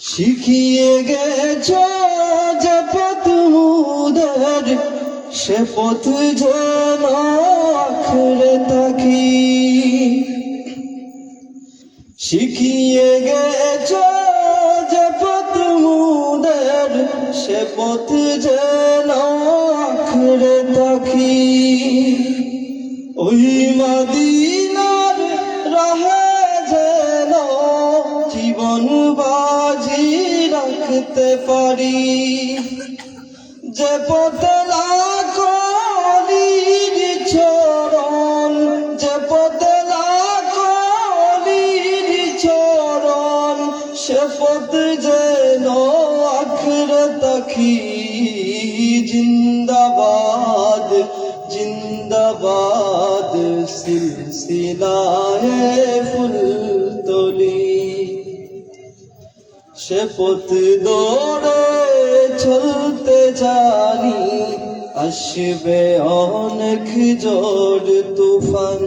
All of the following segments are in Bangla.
শিখিয়ে গেছ যে পথ মুদের, সে পথ যেন আঁকড়ে থাকি। শিখিয়ে গেছ যে পথ মুদের, সে পথ যেন আঁকড়ে থাকি। ওই মদিনার রাহে যেন জীবন বাজি রাখতে পারি। যে পথে লাখো অলির চরণ, যে পথে লাখো অলির চরণ, সে পথ যেন আঁকড়ে থাকি। জিন্দাবাদ জিন্দাবাদ সিলসিলায়ে ফুলতলি। সে পথ দৌড়ে চলতে জানি, আসবে অনেক জোর তুফান।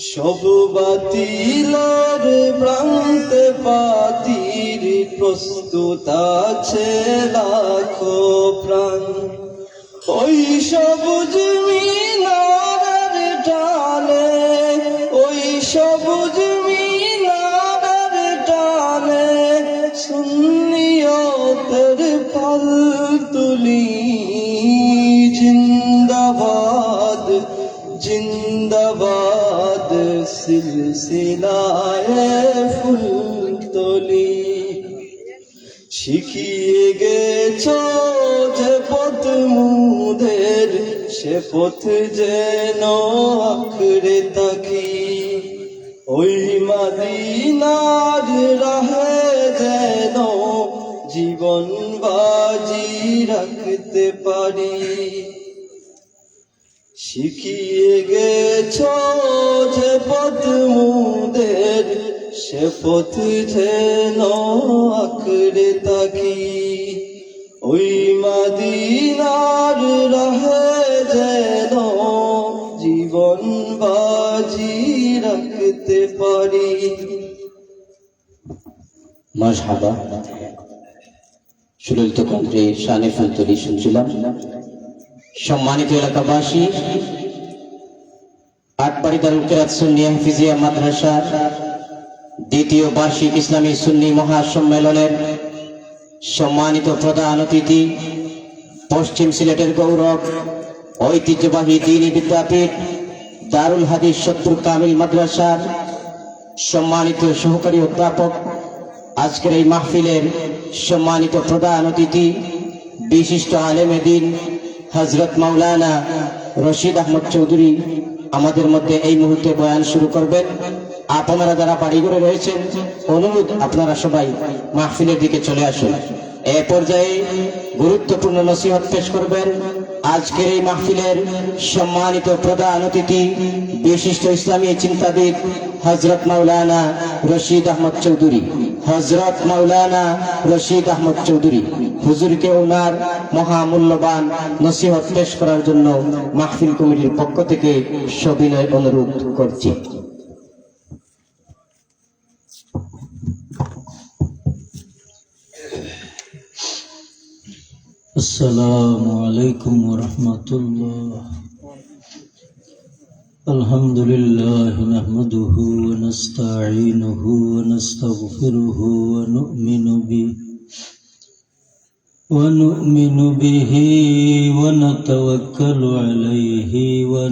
সব বাতিলের প্রান্তে পাতির, প্রস্তুত আছে লাখো প্রাণ। ওই সবুজ মিনারের ডালে, ওই সবুজ মিনারের ডালে, সুন্নিয়তের পাল তুলি। জিন্দাবাদ জিন্দাবাদ সিলসিলায়ে ফুলতলি। শিখিয়ে গেছ যে পথ মুদের, সে পথ যেন আঁকড়ে থাকি। ওই মদিনার রাহে যেন জীবন বাজি রাখতে পারি। শিখিয়ে গেছ যে পথ মুদের, সে পথ যেন আঁকড়ে থাকি। ওই মদিনার রাহে যেন জীবন বাজি রাখতে পারি। মারহাবা। সুললিত কণ্ঠে শানে ফুলতলি শুনছিলাম। সম্মানিত এলাকাবাসী, আটবাড়ি দারুল কিরাত সুন্নি হাফিজিয়া মাদ্রাসার দ্বিতীয় বার্ষিক ইসলামী সুন্নি মহাসম্মেলনের সম্মানিত প্রধান অতিথি, পশ্চিম সিলেটের গৌরব, ঐতিহ্যবাহী দ্বীনি বিদ্যাপীঠ দারুল হাদিস শত্রু কামিল মাদ্রাসার সম্মানিত সহকারী অধ্যাপক, আজকের এই মাহফিলের সম্মানিত প্রধান অতিথি, বিশিষ্ট আলেমে দ্বীন হযরত মাওলানা রশিদ আহমদ চৌধুরী আমাদের মধ্যে এই মুহূর্তে বয়ান শুরু করবেন। আপনারা যারা বাড়ি ঘরে রয়েছেন, অনুরোধ আপনারা সবাই মাহফিলের দিকে চলে আসুন। এ পর্যায়ে গুরুত্বপূর্ণ নসিহত পেশ করবেন আজকের এই মাহফিলের সম্মানিত প্রধান অতিথি, বিশিষ্ট ইসলামী চিন্তাবিদ হযরত মাওলানা রশিদ আহমদ চৌধুরী। হযরত মাওলানা রশিদ আহমদ চৌধুরী হুজুরকে ওনার মহামূল্যবান নসিহত পেশ করার জন্য মাহফিল কমিটির পক্ষ থেকে সবিনয় অনুরোধ করছি। আসসালামু আলাইকুম ওয়া রাহমাতুল্লাহ। আলহামদুলিল্লাহ নাহমাদুহু ওয়া নাস্তাঈনুহু ওয়া নাস্তাগফিরুহু ওয়া নু'মিনু বিহি ওয়া নাতাওয়াক্কালু আলাইহি ওয়া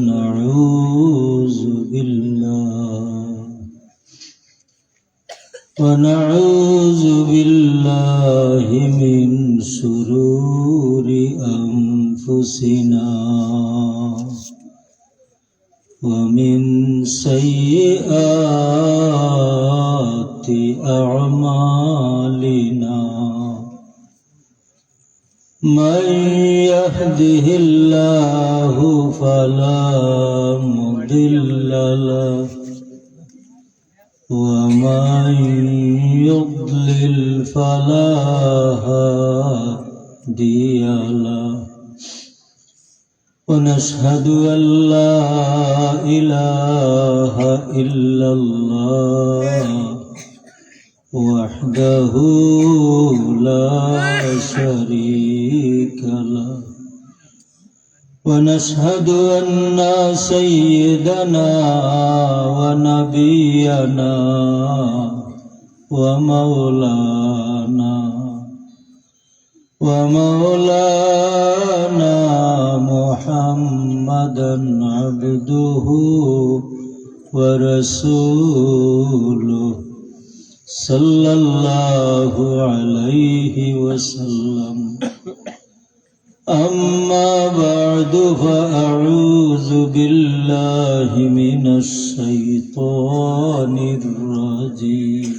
ونعوذ بالله من شرور أنفسنا ومن سيئات أعمالنا. من يهده الله فلا مضل له ومن يضلل فلا هادي له. ونشهد أن لا إله إلا الله وحده لا شريك له ونشهد أن سيدنا ونبينا ومولانا محمدا عبده ورسوله صلى الله عليه وسلم. أما بعد فأعوذ بالله من الشيطان الرجيم.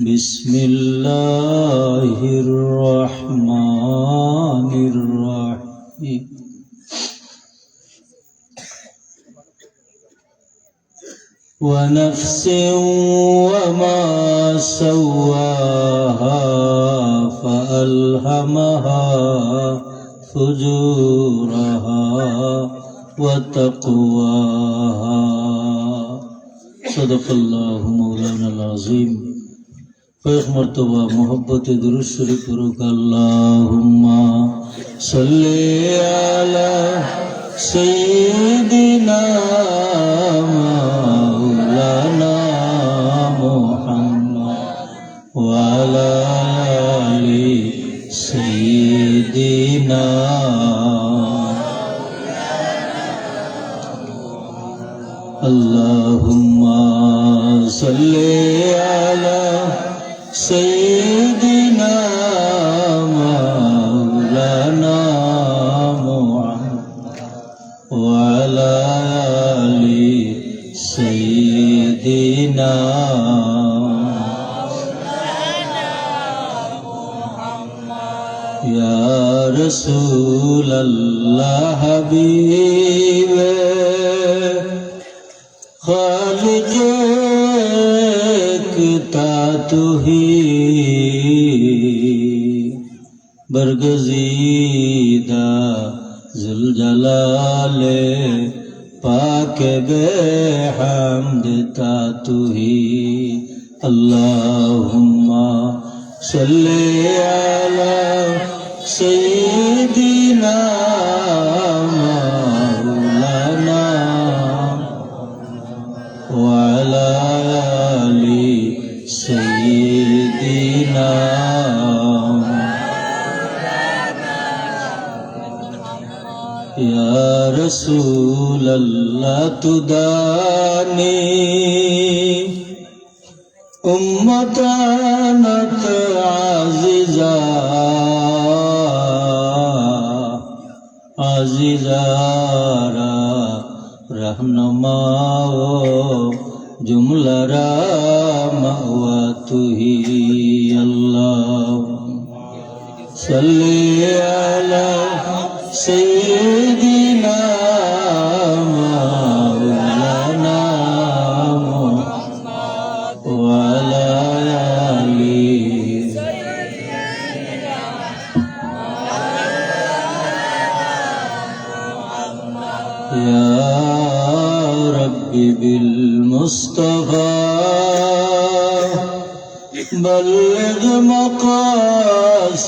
بسم الله الرحمن الرحيم. ونفس وما سواها فألهمها فجورها وتقواها. صدق الله مولانا العظيم. فيخ مرتبہ محبت درود شریف پڑھو اللہم صلی علی سیدنا مولانا محمد وعلى آل سیدنا اللہم صلی علی سيدنا مولانا محمد وعلى آل سيدنا يا رسول الله حبيب خالق تو ہی برگزیدہ ذوالجلال پاک بے حمد تو ہی. اللہم صلی علی سیدنا مولانا وعلى آل سيدنا يا رسول الله تداني أمتنا عزيزا رہنما جملہ مأوا تو ہی. اللہم صلی علی سیدنا مولانا محمد وعلى آل يا ربي بالمصطفى بلغ مقاصدنا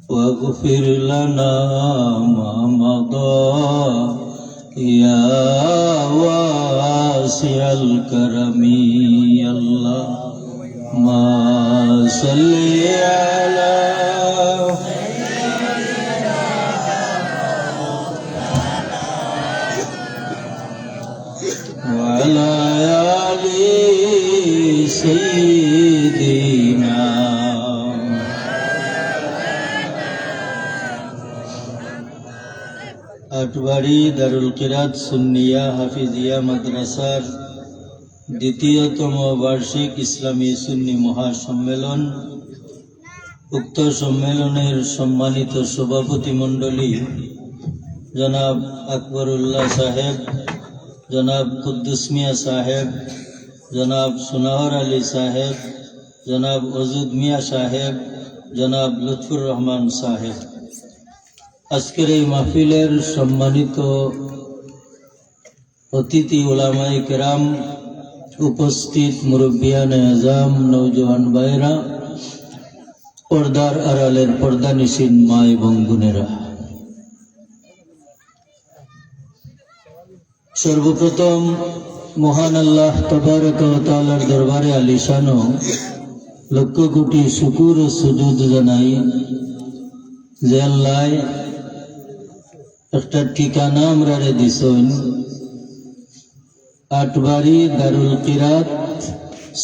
واغفر لنا ما مضى يا واسع الكرم. اللهم صل على وعلى آل سيدنا. আটবাড়ি দারুল কিরাত সুন্নিয়া হাফিজিয়া মাদ্রাসার দ্বিতীয়তম বার্ষিক ইসলামী সুন্নি মহাসম্মেলন। উক্ত সম্মেলনের সম্মানিত সভাপতি মণ্ডলী জনাব আকবরুল্লাহ সাহেব, জনাব কুদ্দুস মিয়া সাহেব, জনাব সুনাহর আলী সাহেব, জনাব ওজুদ মিয়া সাহেব, জনাব লুৎফুর রহমান সাহেব। আজকের এই মাহফিলের সম্মানিত অতিথি উলামায়ে কেরাম, উপস্থিত মুরব্বিয়ানে আজম, নওজোয়ান ভাইরা, পর্দার আড়ালের পর্দানিশীন মা এবং বোনেরা, সর্বপ্রথম মহান আল্লাহ তাবারক ওয়া তাআলার দরবারে আলিশান লক্ষ কোটি শুকুর ও সুজুদ জানাই যে আল্লাহ একটা ঠিকানা আমরা দিছেন, আটবাড়ি দারুল কিরাত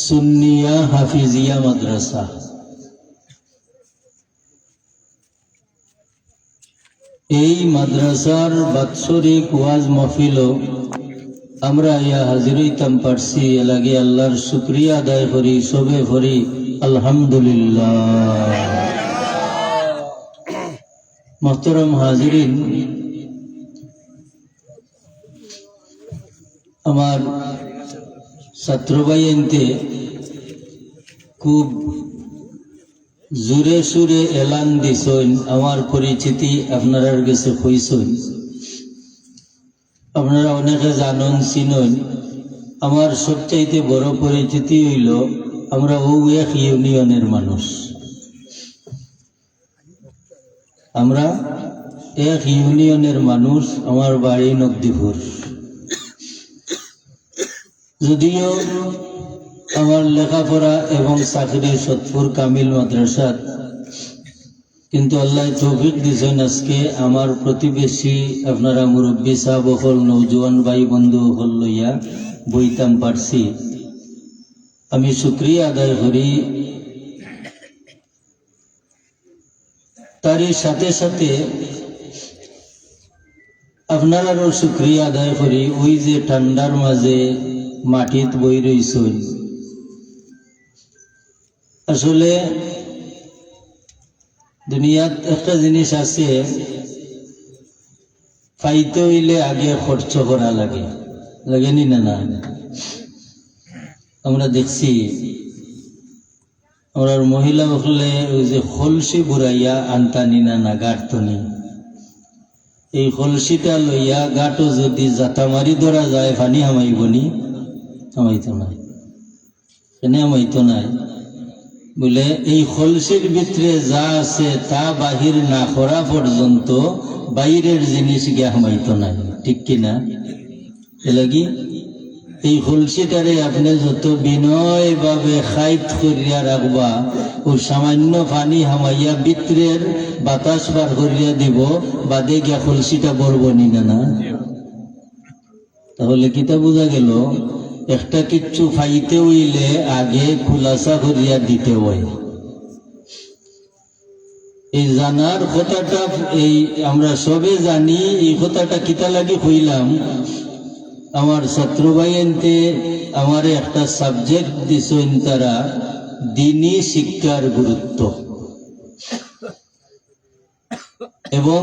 সুন্নিয়া হাফিজিয়া মাদ্রাসা। এই মাদ্রাসার বাৎসরিক ওয়াজ মাহফিল আমরা ইয়া হাজির হইতাম পারছি, এ লাগে আল্লাহর শুকরিয়া আদায় করি, সবে করি আলহামদুলিল্লাহ। মোহতরম হাজিরিন, আমার ছাত্র ভাইয়েনতে খুব জোরে সুরে এলান দিছেন, আমার পরিচিতি আপনার কাছে কইছেন, আপনারা অনেকে জানন চিনন। আমার সবচাইতে বড় পরিচিতি হইল আমরা এক ইউনিয়নের মানুষ, আমরা এক ইউনিয়নের মানুষ। আমার বাড়ি নকদিপুর, যদিও আমার লেখাপড়া এবং চাকরি সতপুর কামিল মাদ্রাসাত, কিন্তু আল্লাহ তৌফিক দিয়েছেন আজকে আমার প্রতিবেশী আপনারা মুরব্বী সাহেব হল, নওজোয়ান ভাই বন্ধু হল লইয়া বইতাম পারছি। আমি শুকরিয়া আদায় করি। তারই সাথে সাথে আপনারারও শুকরিয়া আদায় করি, ওই যে ঠান্ডার মাঝে মাটিত বই রইছেন। আসলে দুনিয়াত একটা জিনিস আছে, পাইতে হইলে আগে খরচ করা লাগে, লাগেনি না? না, আমরা দেখছি আমরা মহিলা হলে ওই যে কলসি বুড়াইয়া আনতানি না গাঁটতনি, এই কলসিটা লইয়া গাঁটো যদি জাতামারি ধরা যায় পানি হামাইবনি? হামাইতো নাই। কেন হামাইতো নাই? বলে এই কলসির ভিতরে যা আছে তা বাহির না করা পর্যন্ত বাইরের জিনিস গিয়া হামাইতো নাই, ঠিক কিনা? এলাগি এই কলসিটারে আপনি যত বিনয় ভাবে খাইত করিয়া রাখবা, ও সামান্য পানি হামাইয়া ভিতরের বাতাস বার করিয়া দিব, বাদে গিয়া কলসিটা বরবনি না? তাহলে কিতা বোঝা গেল, একটা কিচ্ছু ফাইতে হইলে আগে খুলাসা করিয়া দিতে হয়। এই জানার কথাটা এই আমরা সবে জানি, এই কথাটা কিতা লাগি হইলাম, আমার ছাত্র ভাইয়েনতে আমার একটা সাবজেক্ট দিছেন তারা, দিনী শিক্ষার গুরুত্ব। এবং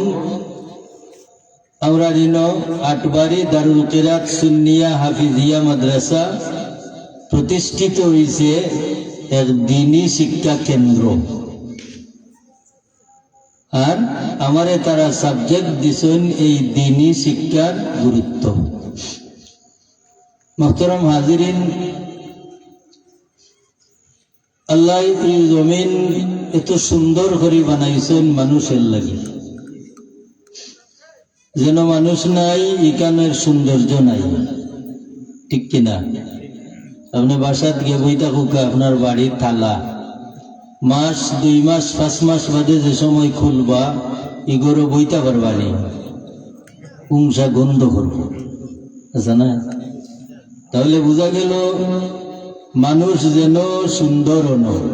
আমরা আটবাড়ি দারুল কিরাত সুন্নিয়া হাফিজিয়া মাদ্রাসা প্রতিষ্ঠিত হয়েছে এক দিনী শিক্ষা কেন্দ্র, আর আমারে তারা সাবজেক্ট দিছেন এই দিনী শিক্ষার গুরুত্ব। মোহতরম হাজিরিন, আল্লাহ এই জমিন এত সুন্দর করে বানাইছেন মানুষের লাগি, যেন মানুষ নাই এখানের সৌন্দর্য নাই, ঠিক কিনা? আপনি বাসাত গিয়ে বইটা খুকা আপনার বাড়ির থালা মাস 2 মাস 5 মাস বাদে যে সময় খুলবা এগুলো বইটা পারবানি, পুংসা গন্ধ করব, আচ্ছা না? তাহলে বোঝা গেল মানুষ যেন সুন্দর নয়,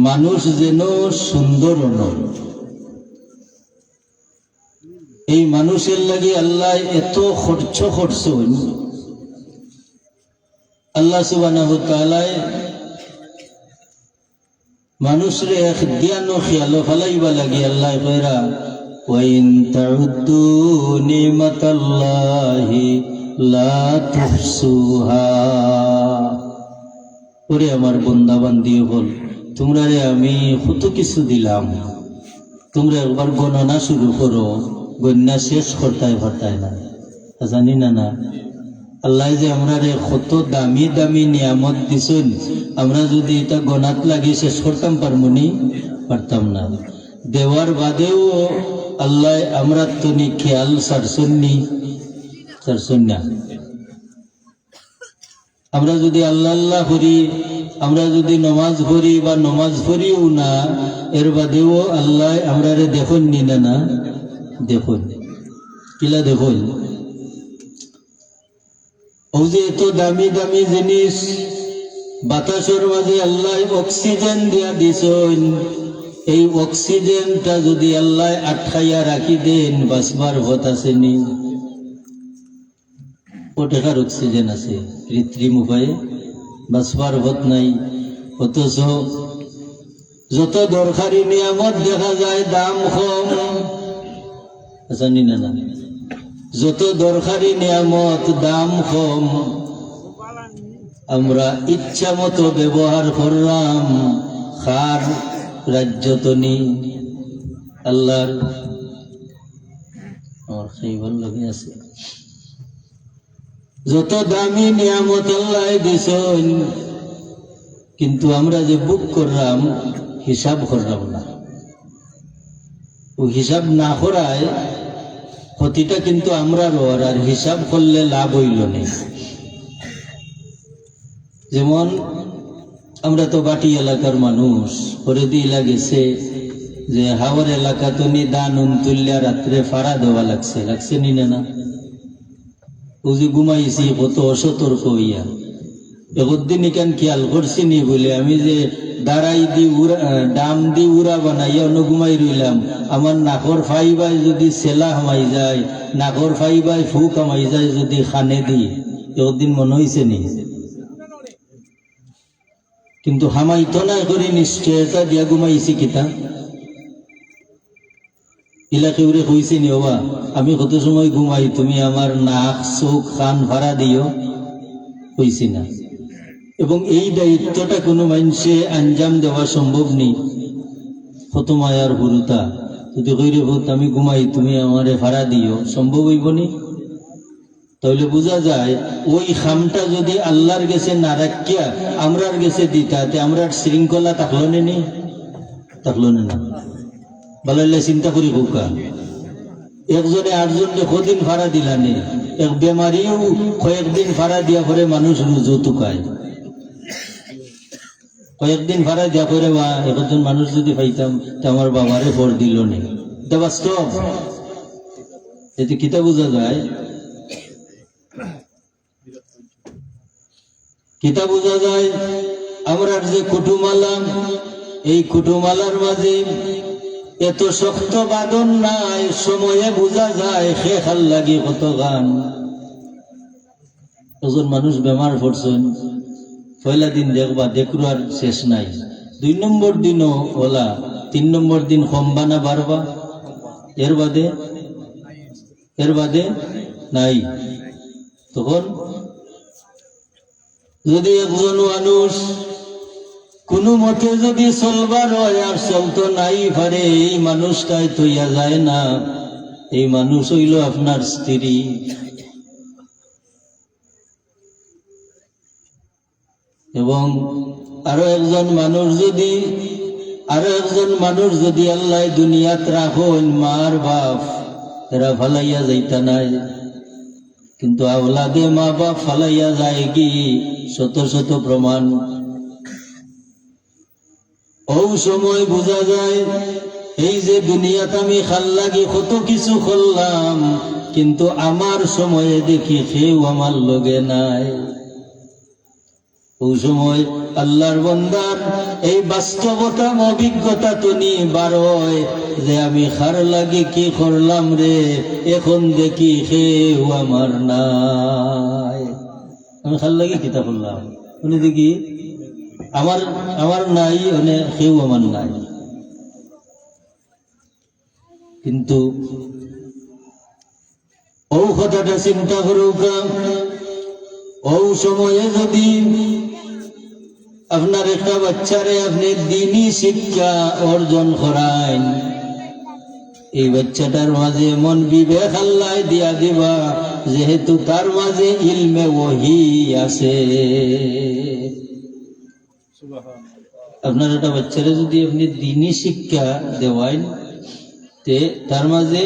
মানুষ যেন সুন্দর নয়। এই মানুষের লাগি আল্লাহ এত খরচ করছেন। আল্লাহ সুবহানাহু ওয়া তাআলা মানুষের এক জ্ঞান ও খেয়াল ফলাইবা লাগি আল্লাহ কইরা, ওয়া ইন তাউদ্দু নিমাতাল্লাহি লা তুহসুহা। ওরে আমার বান্দা বান্দি হল, তোমরা রে আমি কত কিছু দিলাম, তোমরা একবার গণনা শুরু করো, গন্যা শেষ করতায় ভরতায় না, জানি না না আল্লাহ যে আমরা রে কত দামি দামি নিয়ামত দিছেন, আমরা যদি এটা গনাত লাগি শেষ করতাম পারমুনি, পারতাম না। দেওয়ার বাদেও আল্লাহ আমরা তনি খেয়াল সারসন্নি না। আমরা যদি আল্লাহ আল্লাহ করি, আমরা যদি নমাজ পড়ি বা নমাজ পড়িও না, এর বাদেও আল্লাহ আমরা রে দেখুন নি না না দেখুন, কিলা দেখুন ও যে এত দামি দামি জিনিস বাতাসের মাঝে আল্লাহ অক্সিজেন দিয়া দিছেন, এই অক্সিজেনটা যদি আল্লাহ আটকাইয়া রাখি দেন বাঁচবার পথ আছে নি? কোটেকার অক্সিজেন আছে, কৃত্রিম উপায়ে বাঁচবার পথ নাই। অথচ যত দরকারি নিয়ামত দেখা যায় দাম কম, জানি না না, যত দরকারি নিয়ামত দাম কম, আমরা ইচ্ছা মতো ব্যবহার করলাম। খার রাজ্য তো নি আল্লাহর, আমার খাইবার লগে আছে। যত দামি নিয়ামত আল্লাহ দিছেন, কিন্তু আমরা যে বুক করলাম হিসাব করলাম না। ও হিসাব না করায় ক্ষতিটা কিন্তু আমরা রোয়ার, আর হিসাব করলে লাভ হইল নেই। যেমন আমরা তো বাটি এলাকার মানুষ, করে দিয়ে লাগেছে যে হাওয়ার এলাকা তো নি দান তুললে রাত্রে ফাড়া দেওয়া লাগছে নি না? ও যে ঘুমাইছি কত অসতর্ক হইয়া, একদিন এখান খেয়াল করছি নি বলে আমি যে দাঁড়াই দি ডাম দি উড়া বানাইয়া অন্য ঘুমাই রইলাম, আমার নাকর ফাইবাই যদি সেলা হামাই যায়, নাকর ফাইবাই ফুক হামাই যায় যদি খানে দি, একদিন মনে হয়েছে নি? কিন্তু হামাইতো না করে নিশ্চয়তা দিয়া ঘুমাইছি কিতা ইলাকে উড়ে কইছে নি বাবা আমি কত সময় ঘুমাই, তুমি আমার নাক চোখ কান ভাড়া দিও, কইছি না। এবং এই দায়িত্বটা কোনো মানুষে আঞ্জাম দেওয়া সম্ভব নেই। কত মায়ার গুরুতা, যদি কইরে ভূত আমি ঘুমাই তুমি আমারে ভাড়া দিও, সম্ভব হইব নি? তাহলে বোঝা যায় ওই খামটা যদি আল্লাহর গেছে না রাখিয়া আমরার গেছে দিতাতে আমরার শৃঙ্খলা থাকলো নি? থাকলো না। বলাইলে চিন্তা করি বোকা, একজনে আটজনকে কদিন ভাড়া দিলানে, এক বেমারিও কয়েকদিন ভাড়া দিয়া পরে মানুষ রুজু তুকায়, কয়েকদিন ভাড়া দিয়া করে বা একজন মানুষ যদি পাইতাম তো আমার বাবারে ভর দিল নি। এটা বাস্তব। এতে কিতা বোঝা যায়? কিতা বোঝা যায় আমরা যে কুটুমালা, এই কুটুমালার মাঝে এত শক্ত বাদন নাই, সময়ে বোঝা যায় খেয়াল লাগে কত গান। একজন মানুষ বেমার পড়ছেন, পয়লা দিন দেখবা দেখরু আর শেষ নাই, 2 নম্বর দিনও ওলা, 3 নম্বর দিন কমবা না বাড়বা, এর বাদে নাই। তখন যদি একজন মানুষ কোনো মতে যদি চলবার হয় আর চলতো নাই পারে, এই মানুষটাই তৈয়া যায় না। এই মানুষ হইল আপনার স্ত্রী। এবং আরো একজন মানুষ যদি আল্লাহ দুনিয়াত রাখুন, মার বাপ এরা ফালাইয়া যাইতা নাই, কিন্তু আওলাদে মা বাপ ফালাইয়া যায় কি শত শত প্রমাণ। ও সময় বোঝা যায় এই যে দুনিয়াত আমি খাল্লাগি কত কিছু করলাম, কিন্তু আমার সময়ে দেখি কেউ আমার লগে নাই। ওই সময় আল্লাহর বান্দার এই বাস্তবতা অভিজ্ঞতা তো নিয়ে বারোয় যে আমি খার লাগে কি করলাম রে, এখন দেখি কেউ আমার নাই। আমি খার লাগে কিতা করলাম উনি দেখি আমার নাই, মানে কেউ আমার নাই। কিন্তু ও কথাটা চিন্তা করুক, ও সময়ে যদি আপনার একটা বাচ্চারে আপনি দিনই শিক্ষা অর্জন করাইন, এই বাচ্চাটার মাঝে এমন বিবেক আল্লাহ দিয়া দিবা যেহেতু তার মাঝে ইলমে ওহী আছে। আপনার একটা বাচ্চারা যদি আপনি দিনী শিক্ষা দেওয়াইন তে তার মাঝে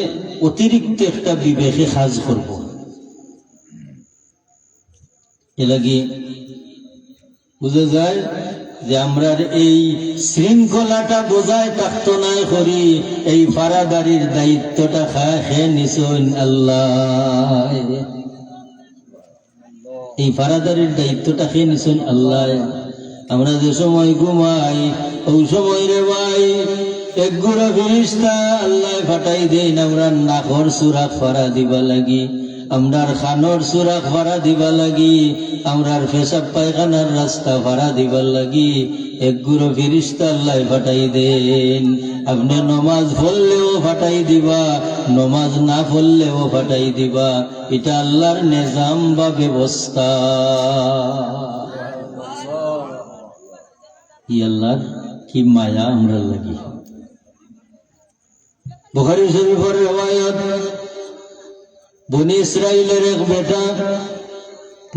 অতিরিক্ত একটা বিবেকে কাজ করব। এ লাগি বুঝা যায় যে আমরা এই শৃঙ্খলাটা বোঝায় থাকতো না করি, এই ফারাদারির দায়িত্বটা খায় নিছইন আল্লাহ। এই ফারাদারির দায়িত্বটা খেয়ে নিছইন আল্লাহ। আমরা যে সময় ঘুমাই ওই সময় রে ভাই এক গুড়া ফিরিস্তা আল্লাহ ফাটাই দেন আমরা নাকর সুরাক ফারা দিবা লাগি, আমরার খানোর সুরাক ফারা দিবা লাগি, আমরার পেশাব পায়খানার রাস্তা ফারা দিবার লাগি এক গুড়ো ফিরিস্তা আল্লাহ ফাটাই দেন। আপনি নমাজ পড়লেও ফাটাই দিবা, নমাজ না পড়লেও ফাটাই দিবা। এটা আল্লাহর নিজাম বা ব্যবস্থা। আল্লাহর কি মায়া আমরা লাগি। বুখারী শরীফের রওয়ায়াত, বনি ইসরাইলের এক বেটা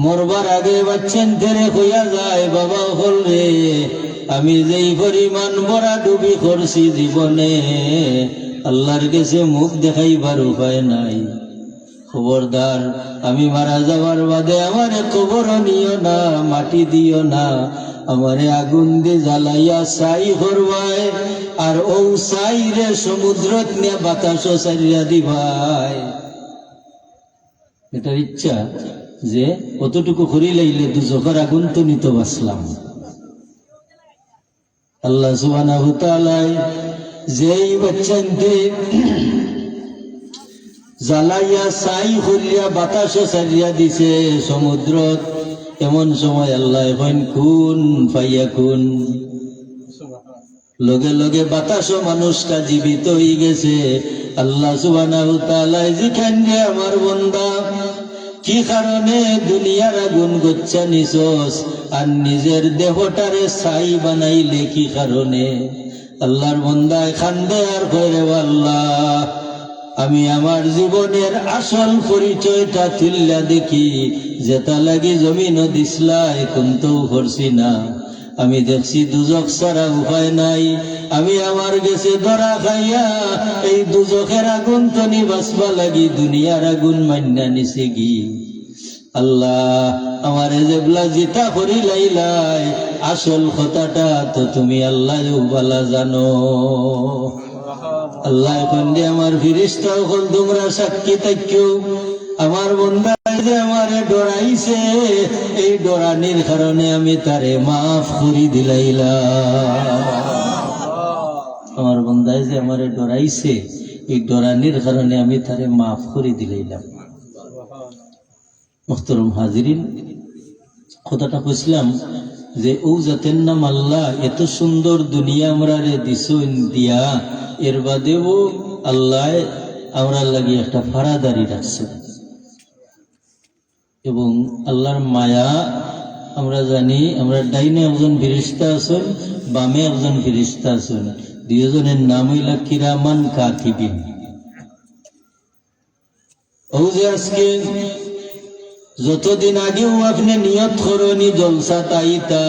মরবার আগে বাচ্চেন তেরে হইয়া যায়, বাবা হল রে আমি যেই পরিমাণ বড়া ডুবি করছি জীবনে আল্লাহর কাছে মুখ দেখাইবার উপায় নাই। খবরদার আমি মারা যাওয়ার বাদে আমারে কবর নিও না, মাটি দিও না, আমারে আগুন দিয়ে জ্বালাইয়া ছাই করবায়, আর ও ছাই রে সমুদ্রত নিয়ে বাতাস সারিয়া দিবাই। এটার ইচ্ছা যে কতটুকু করি লাইলে দুজখের আগুন তো নিতে বাসলাম। আল্লাহ সুবহানাহু ওয়া তাআলা যেই বাচ্চাকে জ্বালাইয়া ছাই করিয়া বাতাস সারিয়া দিছে সমুদ্রত, এমন সময় আল্লাহ কইন কুন ফায়াকুন, লগে লগে বাতাস মানুষটা জীবিত হয়ে গেছে। আল্লাহ সুবহানাহু ওয়া তাআলা যেখানে আমার বান্দা কি কারণে দুনিয়ার আগুন গচ্ছা নিছস আর নিজের দেহটারে ছাই বানাইলে কি কারণে? আল্লাহর বান্দায় খান্দে আর কইরে আল্লাহ আমি আমার জীবনের আসল পরিচয়টা তুল্লা দেখি, যেটা লাগি জমিন দিসলাই কুন্তও করছি না। আমি দেখছি দুজক ছাড়া উপায় নাই, আমি আমার গেছে ধরা খাইয়া এই দুজকের আগুন তো নিবাসবা লাগি দুনিয়ার আগুন মান্না নিছে গি। আল্লাহ আমারে যেগুলা জিতা করি লাইলাই আসল কথাটা তো তুমি আল্লাহ বালা জানো। আল্লাহ এখন যে আমার ফিরিস্তা হল তোমরা সাক্ষী থাকো, আমার বন্ধা যে আমারে ডরাইছে এই ডরানির কারণে আমি তারে মাফ করি দিলাইলাম। আমার বন্ধায় যে আমারে ডরাইছে এই ডরানির কারণে আমি তারে মাফ করে দিলাইলাম। মুহতারাম হাজিরিন, কথাটা কইছিলাম যে ও জাতের নাম আল্লাহ এত সুন্দর দুনিয়া আমরা রে দিছুন দিয়া, এর বাদেও আল্লাহ আমরা লাগি একটা ফারাদারি রাখছে। এবং আল্লাহর মায়া আমরা জানি, আমরা ডাইনে একজন ফেরেশতা আছেন, বামে একজন ফেরেশতা আছেন, দুইজনের নাম হইলা কিরামান কাতিবিন। ও যে আজকে যতদিন আগেও আপনি নিয়ত করনি জলসা তাইতা,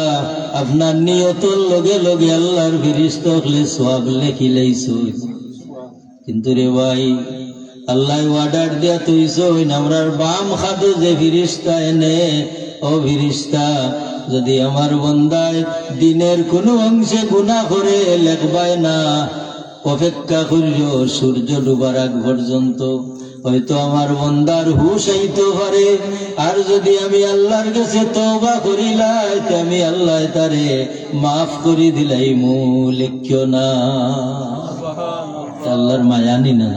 আপনার নিয়তর লগে লগে আল্লাহর ফেরেশতা হলে সওয়াব লেখি লাইছো। কিন্তু রে ভাই আল্লাহ অর্ডার দিয়া তুইছইন আমরার বাম খাদু যে ফিরিস্তা এনে, ও ফিরিস্তা যদি আমার বন্দায় দিনের কোনো অংশে গুনাহ করে লেখবায় না, অপেক্ষা করিও সূর্য ডুবার আগ পর্যন্ত, হয়তো আমার বন্দার হুশ আইতে পারে। আর যদি আমি আল্লাহর কাছে তওবা করিলাই আমি আল্লাহ তারে মাফ করে দিলাই মু লেখিও না। আল্লাহর মায়া নি না।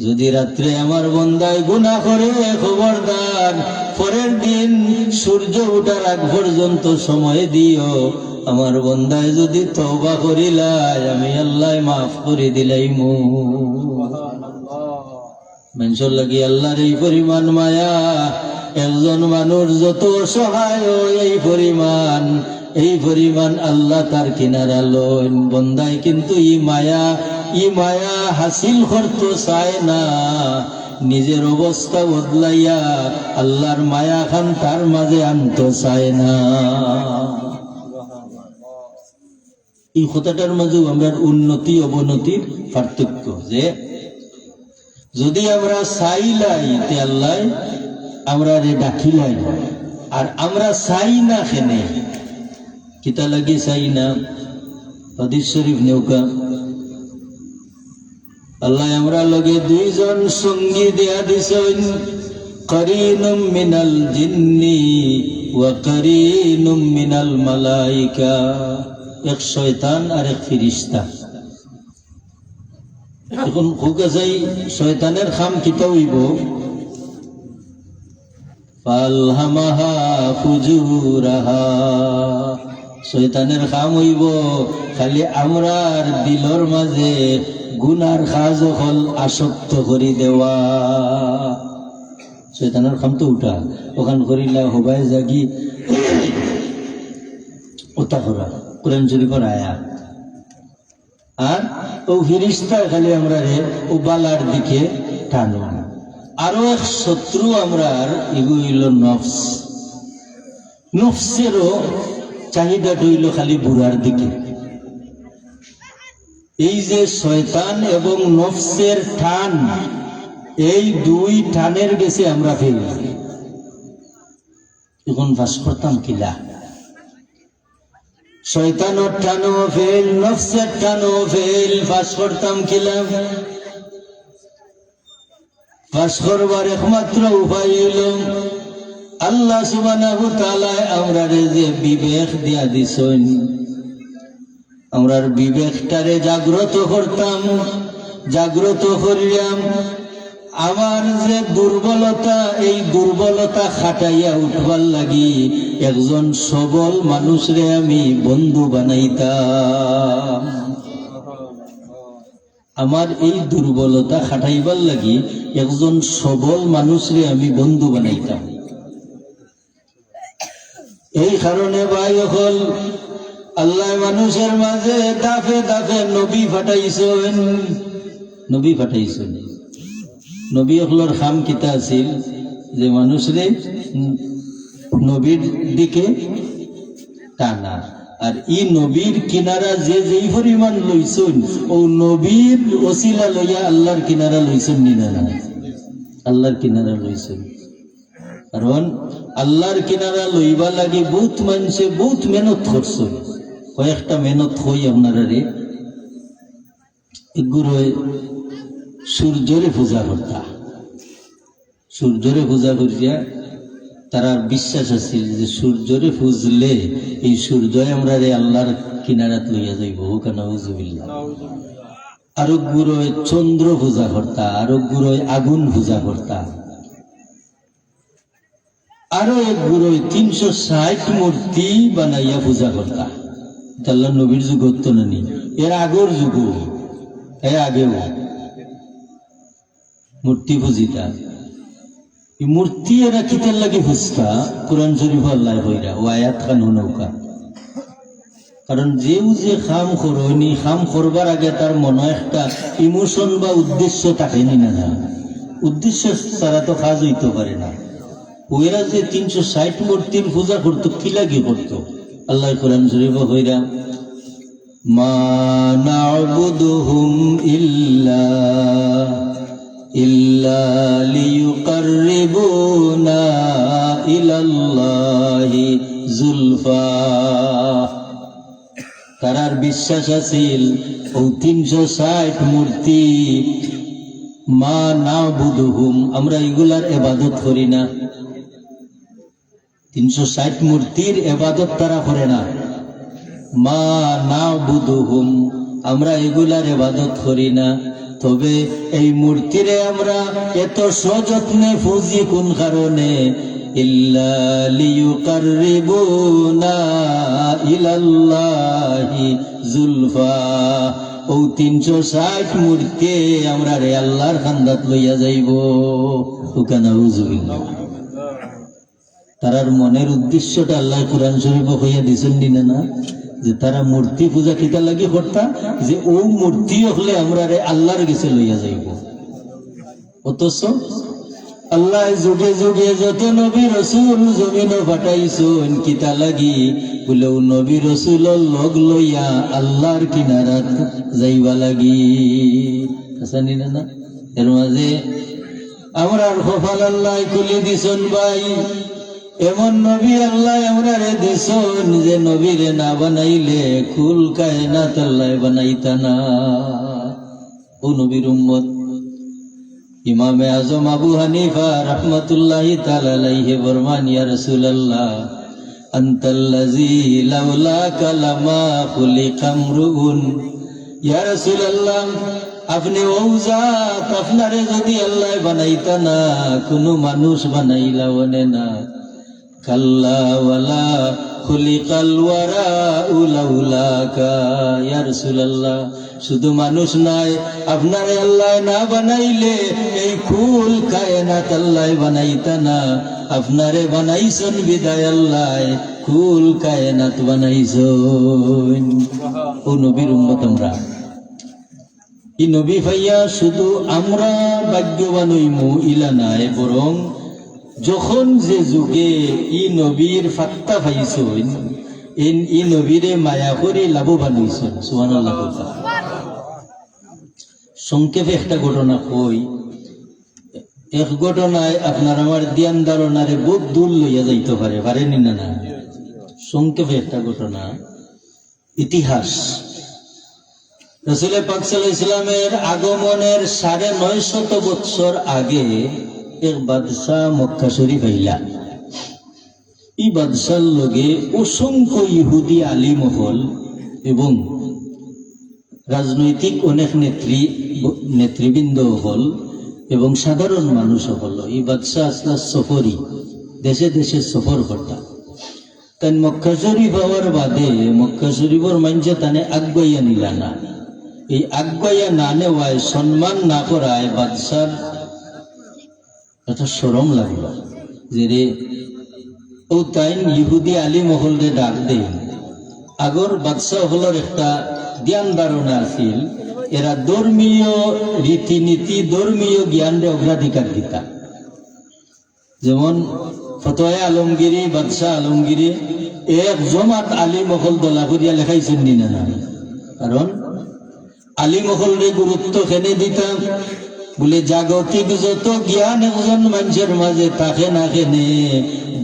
যদি রাত্রে আমার বন্দায় গুনাহ করে খবরদার পরের দিন সূর্য ওঠার আগ পর্যন্ত সময় দিও। আমার বন্দায় যদি তওবা করিলাই আমি আল্লাহ মাফ করে দিলাইমু। মানুষের লাগি আল্লাহর এই পরিমাণ মায়া, একজন মানুষ যত সহায় এই পরিমাণ আল্লাহ তার কিনারা লইন। বন্দায় কিন্তু এই মায়া ই মায়া হাসিল করতে চায় না, নিজের অবস্থা বদলাইয়া আল্লাহর মায়া খান তার মাঝে আনতে চায় না। এই কথাটার মাঝেও আমরা উন্নতি অবনতির পার্থক্য, যে যদি আমরা চাইলাই তে আল্লাহ আমরা রে ডাকিলাই, আর আমরা চাই না খেনে কিতা লাগে চাই না। হাদিস শরীফ নেউকা আল্লাহ আমরা লগে দুইজন সঙ্গী দেয়া দিছেন, করিনুম মিনাল জিন্নি ওয়া করিনুম মিনাল মালাইকা, এক শয়তান আর এক ফেরেশতা। এখন হুকা যাই শয়তানের খাম কিতা হইব, ফালহামাহা ফুজুরাহা, শয়তানের খাম হইব খালি আমরার দিলর মাঝে গুনার কাজ হল আসক্ত করি দেওয়া। শয়তানের খাম তো উঠা ওখান করিলা হবাই জাগি ওটা করা কোরআন শরীফের আয়াত, আর ও ফেরেশতা খালি আমরা রে ও বালার দিকে টানো। আরো এক শত্রু আমরার এগুলো নফস, নফসেরও চাহিদা হইল খালি বুড়ার দিকে। এই যে শয়তান এবং নফসের টান, এই দুই টানের গেছে আমরা ফেল। এখন বাস করতাম কিলা, শয়তানের টানো ফেল, নফসের টানো ফেল, বাস করতাম কিলা। বাস করবার একমাত্র উপায় হইল আল্লাহ সুবহানাহু ওয়া তাআলা আমরারে যে বিবেক দিয়া দিছেন, আমরার বিবেকটারে জাগ্রত করতাম, জাগ্রত করিয়াম আমার যে দুর্বলতা, এই দুর্বলতা খাটাইয়া উঠবার লাগি একজন সবল মানুষরে আমি বন্ধু বানাইতাম। আমার এই দুর্বলতা খাটাইবার লাগি একজন সবল মানুষরে আমি বন্ধু বানাইতাম। এই কারণে ভাই হল আল্লাহ মানুষের মাঝে দাফে দাফে নবী ফাটাইছেন, নবী ফাটাইছেন। নবী হলর খাম কিতা আছিল যে মানুষরে নবীর দিকে টানা, আর ই নবীর কিনারা যে যেই পরিমাণ লইছেন ও নবীর ওসিলা লইয়া আল্লাহর কিনারা লইছেন নিনা না, আল্লাহর কিনারা লইছেন। কারণ আল্লাহর কিনারা লইবা লাগে বহুত মানুষে বহুত মেহনত করছে। কয়েকটা মেহনত হই আপনারা রে, এগুলো সূর্যরে পূজা করতা, সূর্যরে পূজা করিয়া তারা বিশ্বাস আছিল যে সূর্যরে পুজলে এই সূর্য আমরা রে আল্লাহর কিনারাত লইয়া যাইব। কেন হুজুবিল্লাহ। আরো গুরোয় চন্দ্র পূজা করতা, আরো গুরোয় আগুন পূজা করতা, আরো এক গুরোয় 360 মূর্তি বানাইয়া পূজা করতা। আল্লাহ নবীর যুগ তো নানি, এর আগর যুগ, এর আগেও মূর্তি পুজিতা। এই মূর্তি এরা কিতার লাগে ফুসতা কোরআন শরীফ আল্লাহ হইরা ও আয়াত খান নৌকা। কারণ যেও যে খাম করনি, খাম করবার আগে তার মনে একটা ইমোশন বা উদ্দেশ্য থাকেনি না, উদ্দেশ্য ছাড়া তো কাজ হইতে পারে না। ওরা যে 360 মূর্তির পূজা করতো কি লাগে করতো, আল্লাহ কোরআন শরীফ হইরা মা না'বুদুহুম ইল্লা লিয়ুকাররিবুনা ইলাল্লাহি যুলফা। তারার বিশ্বাস আছিল ও 360 মূর্তি, মা না'বুদুহুম আমরা এগুলার ইবাদত করি না। 360 মূর্তির ইবাদত তারা করে না। মা না'বুদুহুম আমরা এগুলার ইবাদত করি না। তবে এই মূর্তিরে আমরা এত সযত্নে পুজি কোন কারণে, ইল্লা লিয়ুকাররিবুনা ইলাল্লাহি যুলফা। ও 360 মূর্তি আমরা রে আল্লাহর খান্দাত লইয়া যাইব। ওখানে হুজুবিল্লাহ। তারার মনের উদ্দেশ্যটা আল্লাহ কোরআন শরীফ হইয়া দিছেন না, যে তারা মূর্তি পূজা কিতা লাগি করতা, যে ও মূর্তি হলে আমরা রে আল্লাহর কাছে লইয়া যাইব। অথচ আল্লাহ যুগে যুগে যত নবী রসুল জমিন পাঠাইছেন কিতা লাগি, বলে ও নবী রসুলর লগ লইয়া আল্লাহর কিনারাত যাইবা লাগি। জানি না এর মাঝে আমরা কপাল আল্লাহ খুলে দিছন ভাই, এমন নবী আল্লাহ আমরা রে দিছন যে নবীরে না বানাইলে কুল কায়নাত আল্লাহ বানাইতা না। ও নবীর উম্মত ইমামে আজম আবু হানিফা রাহমাতুল্লাহি তাআলা আলাইহি ফরমান, ইয়া রাসূলুল্লাহ আনতাল্লাযী লাউলাকা লামা খুলিকা আমরুন। ইয়া রাসূলুল্লাহ আপনি ওজাত, আপনারে যদি আল্লাহ বানাইতা না কোনো মানুষ বানাইলা বনে না। কাল্লা ওয়ালা খুলিকাল ওয়ারাউ লাউলাকা। ইয়া রাসূলুল্লাহ শুধু মানুষ নাই, আপনারে আল্লাহ না বানাইলে এই কুল কায়নাত আল্লাহ বানাইতা না। আপনারে বানাইছেন বিদায় আল্লাহ কুল কায়নাত বানাইছেন। ও নবীর উম্মত আমরা, এই নবী ভাইয়া শুধু আমরা ভাগ্যবান হইমু ইলা নাই, বরং যখন যে যুগে ই নবীর ফাত্তা পাইছেন ই নবীরে মায়া করে লাভবান হইছেন। সুবহানাল্লাহ। সংক্ষেপে একটা ঘটনা কই, এক ঘটনায় আপনার আমার ধ্যান ধারণারে বহুত দূর লইয়া যাইতে পারে, পারেনি না? না, সংক্ষেপে একটা ঘটনা। ইতিহাস রাসূল পাক সাল্লাল্লাহু আলাইহি ওয়াসাল্লামের আগমনের ৯৫০ বৎসর আগে এক বাদশাহ মক্কা শরীফ আইলা। এই বাদশার লগে অসংখ্য ইহুদি আলিম হল এবং রাজনৈতিক অনেক নেতৃবৃন্দ হল এবং সাধারণ মানুষ হল। এই বাদশাহ আসলা সফরি, দেশে দেশে সফর করতা। তাই মক্কা শরীফ হওয়ার বাদে মক্কা শরীফের মানুষে তানে আগুয়াইয়া নিলা না। এই আগুয়াইয়া না নেওয়ায়, সম্মান না করায় বাদশার একটা শরম লাগল যে রে ও তাই ইহুদি আলী মহলরে ডাক দেন। আগর বাদশাহ হলের একটা জ্ঞান ধারণা আছিল, এরা ধর্মীয় রীতিনীতি ধর্মীয় জ্ঞানরে অগ্রাধিকার দিতা। যেমন ফতোয়া আলমগিরি, বাদশাহ আলমগিরি এক জমাত আলী মহল দলা করিয়া লেখাইছেন নি না? কারণ আলী মহলরে গুরুত্ব কেনে দিতাম বলে জাগতিক যত জ্ঞান একজন মানুষের মাঝে থাকে না কেনে,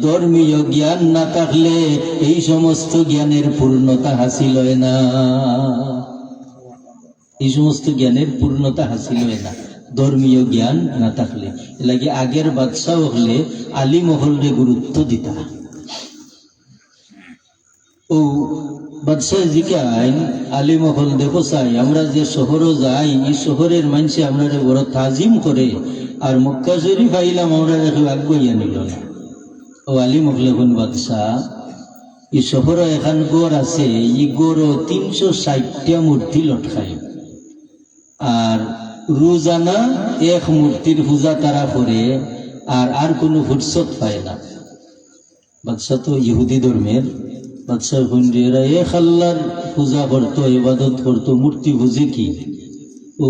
ধর্মীয় জ্ঞান না থাকলে এই সমস্ত জ্ঞানের পূর্ণতা হাসিল হয় না। এই সমস্ত জ্ঞানের পূর্ণতা হাসিল হয় না ধর্মীয় জ্ঞান না থাকলে। এলাকি আগের বাদশাহ হলে আলী মহলরে গুরুত্ব দিতা। ও বাদশাহ জিকাইন আলী মহল দেখো চাই, আমরা যে শহরও যাই এই শহরের মানুষে আমরা বড় তাজিম করে, আর মক্কা শরীফ আইলাম আমরা আগুয়াইয়া নিল না। ও আলী মহল এখন বাদশাহ এই শহরে এখান গড় আছে, এই গড় ৩৬০টা মূর্তি লটকায়, আর রোজানা এক মূর্তির পূজা তারা করে, আর কোনো ফুরসত পায় না। বাদশাহ তো ইহুদি ধর্মের বাদশাহ এরা এক আল্লাহর পূজা করতো, ইবাদত করতো, মূর্তি বুঝে কি। ও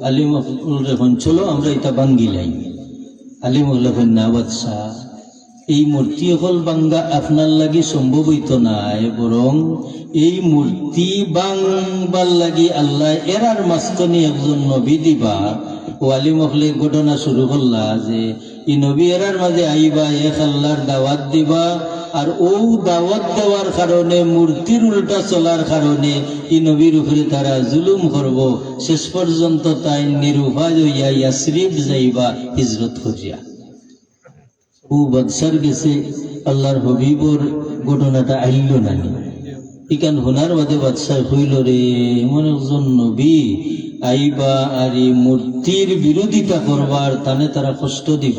আলী মহল এখন চলো আমরা এটা বাঙ্গিলাই। আলী মহল এখন না বাদশাহ, এই মূর্তি হল বাঙ্গা আপনার লাগি সম্ভব হইত নাই, বরং এই মূর্তি বাংবার লাগি আল্লাহ এরার মাস্তনি একজন নবী দিবা। ও আলী মহলে ঘটনা শুরু করলা যে এই নবী এরার মাঝে আইবা, এক আল্লাহর দাওয়াত দিবা, আর ও দাওয়াত দেওয়ার কারণে মূর্তির উল্টা চলার কারণে এই নবীর উপরে তারা জুলুম করব, শেষ পর্যন্ত তাই নিরুপায় হইয়া ইয়াসরিব যাইবা হিজরত করিয়া। ও বাদশার গেছে আল্লাহর হবিবর ঘটনাটা আইল নানি। ইকান হোনার বাদে বাদশাহ হইল রে এমন একজন নবী আইবা আর এই মূর্তির বিরোধিতা করবার, তানে তারা কষ্ট দিব।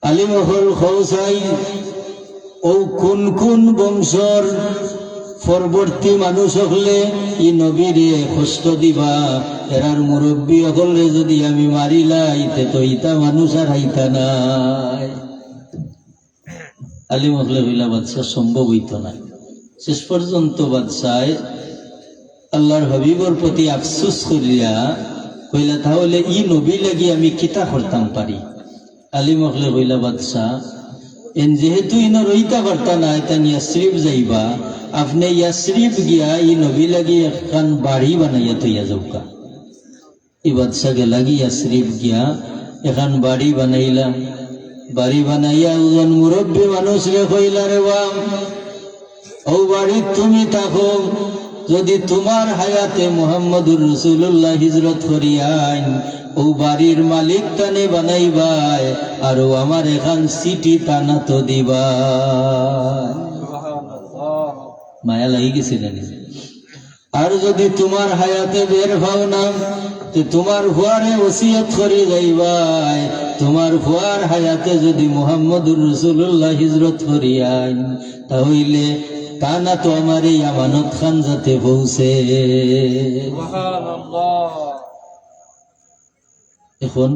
আলী মহল খৌসাই ও কোন কোন বংশর পরবর্তী মানুষ হলে ই নবীরে কষ্ট দিবা, এরার মুরব্বী হলে যদি আমি মারিলাইতে তো ইতা মানুষ আর আইতা নাই। আলী মহলে হইলা বাদশাহ সম্ভব হইত না। শেষ পর্যন্ত বাদশাহ আল্লাহর হাবিবর প্রতি আফসোস করিয়া কইলা তাহলে ই নবী লাগি আমি কিতা করতাম পারি। আলী মখলে কইলা বাদশাহ এন যেহেতু ইন রইতা পারতা না তাই ইয়াসরিফ যাইবা, আপনি ইয়াসরিফ গিয়া ই নবী লাগি একখান বাড়ি বানাইয়া তৈয়া যাওকা। এই বাদশাকে লাগি ইয়াসরিফ গিয়া এখান বাড়ি বানাইলাম। বাড়ি বানাইয়া একজন মুরব্বী মানুষ রে কইলা রে বাম ও বাড়ি তুমি থাকো, যদি তোমার হায়াতে মুহাম্মদুর রাসূলুল্লাহ হিজরত করিয়াইন ও বাড়ির মালিক টানে বানাইবাই আর আমার এখান সিটি টানা তো দিবা। মায়া লাগি গেছে জানি। আর যদি তোমার হায়াতে বের ভাও না তো তোমার ভুয়ারে ওসিয়ত করে যাইবাই, তোমার ভুয়ার হায়াতে যদি মুহাম্মদুর রাসূলুল্লাহ হিজরত করিয়াইন তাহলে তা না তো আমার এই আমানত খান যাতে পৌঁছে। এখন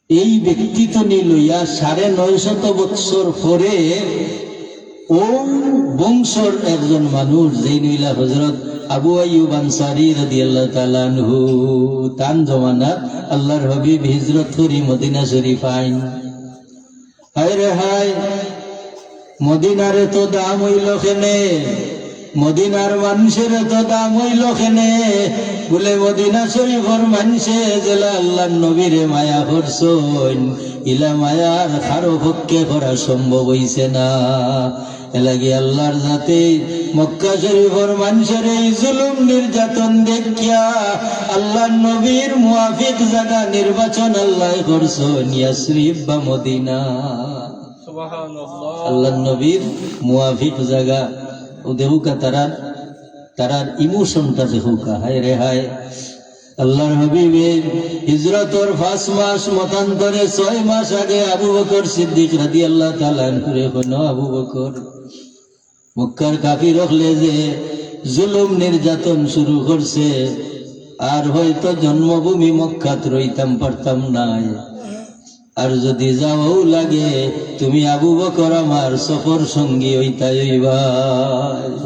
এই ব্যক্তিত্ব লইয়া 950 বৎসর পরে ও বংশর একজন মানুষ যে নইলা হযরত আবু আইয়ুব আনসারী রাদিয়াল্লাহু তাআলা আনহু তান জমানাত আল্লাহর হাবিব হিজরত করি মদিনা শরীফ আইন। হায় রে হায়, মদিনারে তো দাম হইল কেনে, মদিনার মানুষের তো দাম হইল কেনে, বলে মদিনা শরীফর মানুষে জেলা আল্লাহর নবীরে মায়া করছন, ইলা মায়ার কারো পক্ষে করা সম্ভব হইছে না। এলাকি আল্লাহর জাতে মক্কা শরীফর মানুষের এই জুলুম নির্যাতন দেখিয়া আল্লাহর নবীর মুআফিক জায়গা নির্বাচন আল্লাহ করছন ইয়াসরিফ বা মদিনা। আল্লাহর নবীর মুআফিক জায়গা ও দেহুকা তারার ইমোশনটা দেহুকা। হায় রে হায়, আল্লাহর হাবিবের হিজরতর 5 মাস মতান্তরে 6 মাস আগে আবু বকর সিদ্দিক রাদিয়াল্লাহু তাআলা আনহুরে কইনো আবু বকর মক্কার কাফির হলে যে জুলুম নির্যাতন শুরু করছে আর হয়তো জন্মভূমি মক্কাত রইতাম পারতাম নাই, আর যদি যাও লাগে তুমি আবু বকর আমার সফর সঙ্গী হইতাই হইবা।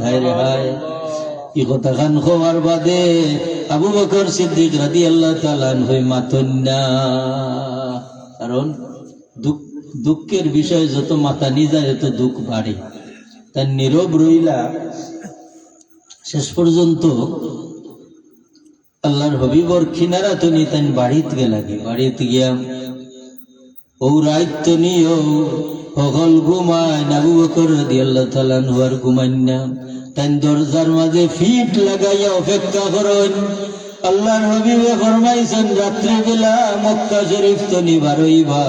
হায় রে হায়, ই কথা খান খোয়ার বাদে আবু বকর সিদ্দিক রাদিয়াল্লাহু তাআলা আনহু মাতন না। কারণ দুঃখের বিষয় যত মাথা নিয়ে যায় তত দুঃখ বাড়ে। তার নীরব রইলা শেষ পর্যন্ত আল্লাহর হাবিবর কিনারা তো নি তাই বাড়িতে গেলাগে। বাড়িতে গিয়া ও রাইত নিও হল ঘুমায় আবু বকর রাদিয়াল্লাহু তাআলা আনহু আর ঘুমাইন না, তাই দরজার মাঝে ফিট লাগাইয়া অপেক্ষা করেন। আল্লাহর হাবিবে ফরমাইছেন রাত্রি বেলা মক্কা শরীফ তো নিবার হইবা,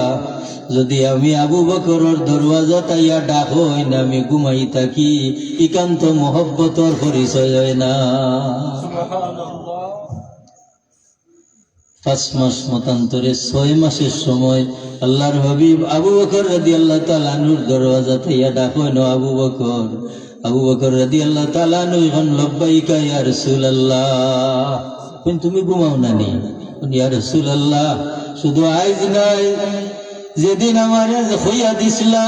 যদি আমি আবু বকরের দরওয়াজা তাইয়া ডাক হই না আমি ঘুমাই থাকি, একান্ত মহব্বতর পরিচয় হয় না। 5 মাস মতান্তরে 6 মাসের সময় আল্লাহর হাবিব আবু বকর রাদিয়াল্লাহু তাআলা আনহুর দরওয়াজা তাইয়া ডাক হই না আবু বকর। আবু বকর রাদিয়াল্লাহু তাআলা আনহু এখন লব্বাইকা ইয়া রাসূলুল্লাহ, তুমি ঘুমাও না নি? ইয়া রাসূলুল্লাহ, শুধু আজ নাই, যেদিন আমার হইয়া দিছিলা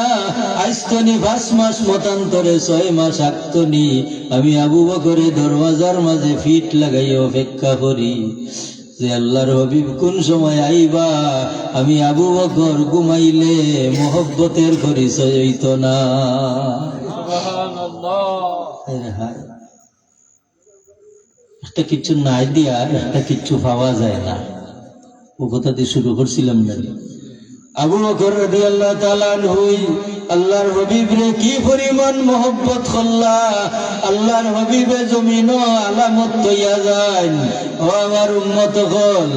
আজ তো নি 5 মাস মতান্তরে 6 মাস আগতনি আমি আবু বকরের দরওয়াজার মাঝে ফিট লাগাইয়া অপেক্ষা করি যে আল্লাহর হাবিব কোন সময় আইবা। আমি আবু বকর ঘুমাইলে মহব্বতের পরিচয় হইত না। একটা কিছু নাই দিয়া একটা কিছু পাওয়া যায় না, ও কথা দিয়ে শুরু করছিলাম না। আবু বকর রাদিয়াল্লাহু তাআলা আনহু আল্লাহর হাবিবরে কি পরিমাণ মহব্বত করলা। আল্লাহর হাবিবে জমিন আলামত তৈয়া যায়। ও আমার উম্মত হল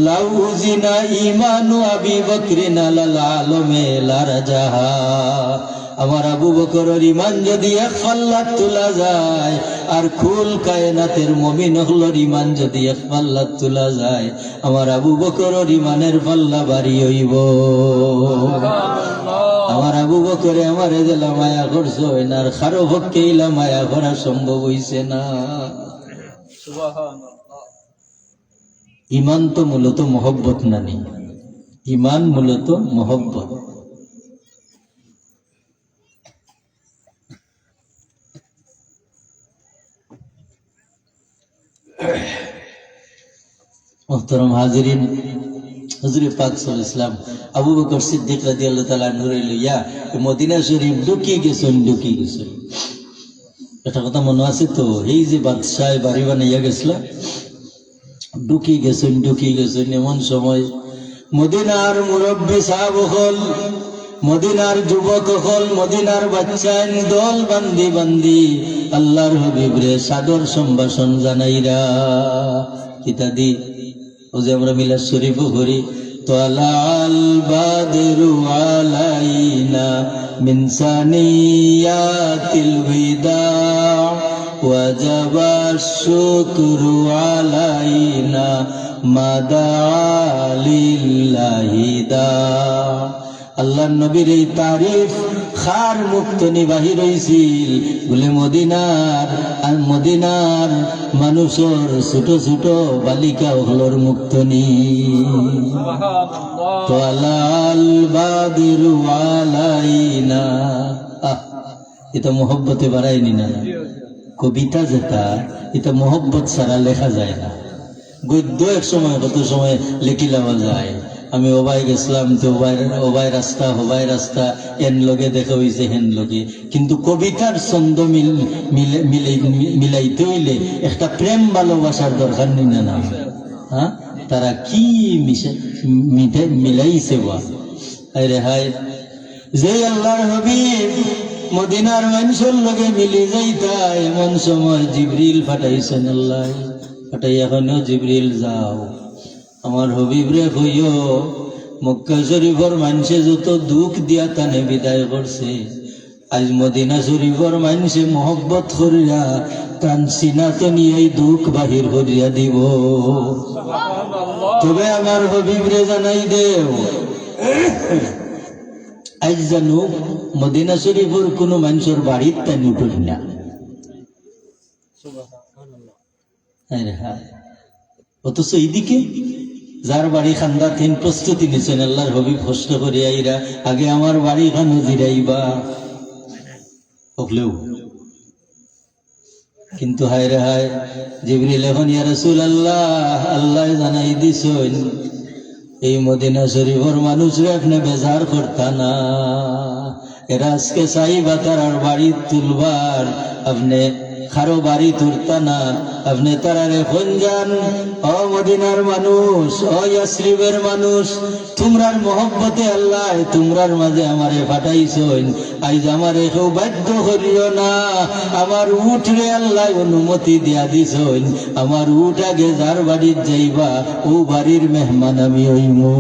লাউ উজিনা ঈমানু আবি বকরিন আলাল আলমে লা রাজাহা, আমার আবু বকরের ঈমান যদি 1 পাল্লা তোলা যায় আর কুল কায়নাতের মুমিন হলোর ঈমান যদি 1 পাল্লা তোলা যায়, আমার আবু বকরের ঈমানের পাল্লা ভারী হইব। আমার আবু বকরে আমার এজেলা মায়া করছো না, আর কারো পক্ষে ইলা মায়া করা সম্ভব হইছে না। ঈমান তো মূলত মহব্বত নানি, ঈমান মূলত মহব্বত। মোহতরম হাজিরিন, হুজুর পাক সাল্লাল্লাহু আলাইহি ওয়াসাল্লাম আবু বকর সিদ্দিক রাদিয়াল্লাহু তাআলা আনহু লইয়া মদিনা শরীফ ঢুকি গেছেন। এটা কথা মনে আছে তো? এই যে বাদশাহ বাড়ি বানাইয়া গেছিল, ঢুকি গেছেন এমন সময় মদিনার মুরব্বী সাহাব হল, মদিনার যুবক হল, মদিনার বাচ্চা দল বান্দি আল্লাহর হাবিবরে সাদর সম্ভাষণ জানাইরা ইত্যাদি। ও যে আমরা মিলাদ শরীফও করি, তালাল বাদরু আলাইনা মিন সানিয়াতিল বিদা ওয়াজাবা শুকরু আলাইনা মাদা লিল্লাহি দা। আল্লাহর নবীর এই তারিফ খার মুক্ত নিবাহী রইছিল বলে মদিনার মানুষের ছোট ছোট বালিকা হলর মুক্তনি। তালাল বাদরু আলাইনা, এটা মোহব্বতে বাড়ায়নি না। কবিতা যেটা, এটা মোহব্বত ছাড়া লেখা যায় না। গদ্য এক সময় কত সময় লেখি লওয়া যায়। আমি ওবাই গেছিলাম তো ওবাই রাস্তা এন লগে দেখা হয়েছে হেন লগে, কিন্তু কবিতার ছন্দ মিলাইতে হইলে একটা প্রেম ভালোবাসার দরকার নেই না। হ্যাঁ, তারা কি মিলাইছে বা হায় যে আল্লাহর হাবিব মদিনার মানুষের লগে মিলি যাইতা, এমন সময় জিবরিল ফাটাইছেন। আল্লাহ ফাটাই এখনো জিবরিল যাও আমার হবিবরে হইও, মক্কা শরীফর মানুষে যত দুঃখ দিয়া তানে বিদায় করছে, আজ মদিনা শরীফর মানুষে মহব্বত করিয়া তান সিনাতে নিয়ে দুঃখ বাহির করিয়া দিব। তবে আমার হবিবরে জানাই দেও, আজ জানো মদিনা শরীফর কোনো মানুষের বাড়ির তাই উঠল না। অথচ এইদিকে যার বাড়ি খান্দা তিন প্রস্তুতি নিছেন আল্লাহর হবিব কষ্ট করে আইরা, আগে আমার বাড়ি খানো জিরাইবা হকলেও। কিন্তু হায় রে হায়, জিবরিল এখন ইয়া রাসূলুল্লাহ আল্লাহ জানাই দিছেন এই মদিনা শরীফের মানুষরা আপনি বেজার করতা না, এরা আজকে চাইবা তার বাড়ি তুলবার, আপনি খারো বাড়ি তুলতা না, আপনি তারার এখন যান। ও মদিনার মানুষ, ও ইয়াসরিবের মানুষ, তোমরার মহব্বতে আল্লাহ তোমরার মাঝে আমারে ফাটাইছেন, আইজ আমারে কেউ বাধ্য করিও না। আমার উঠ রে আল্লাহ অনুমতি দিয়া দিছেন, আমার উঠ আগে যার বাড়ির যাইবা ও বাড়ির মেহমান আমি হইমু।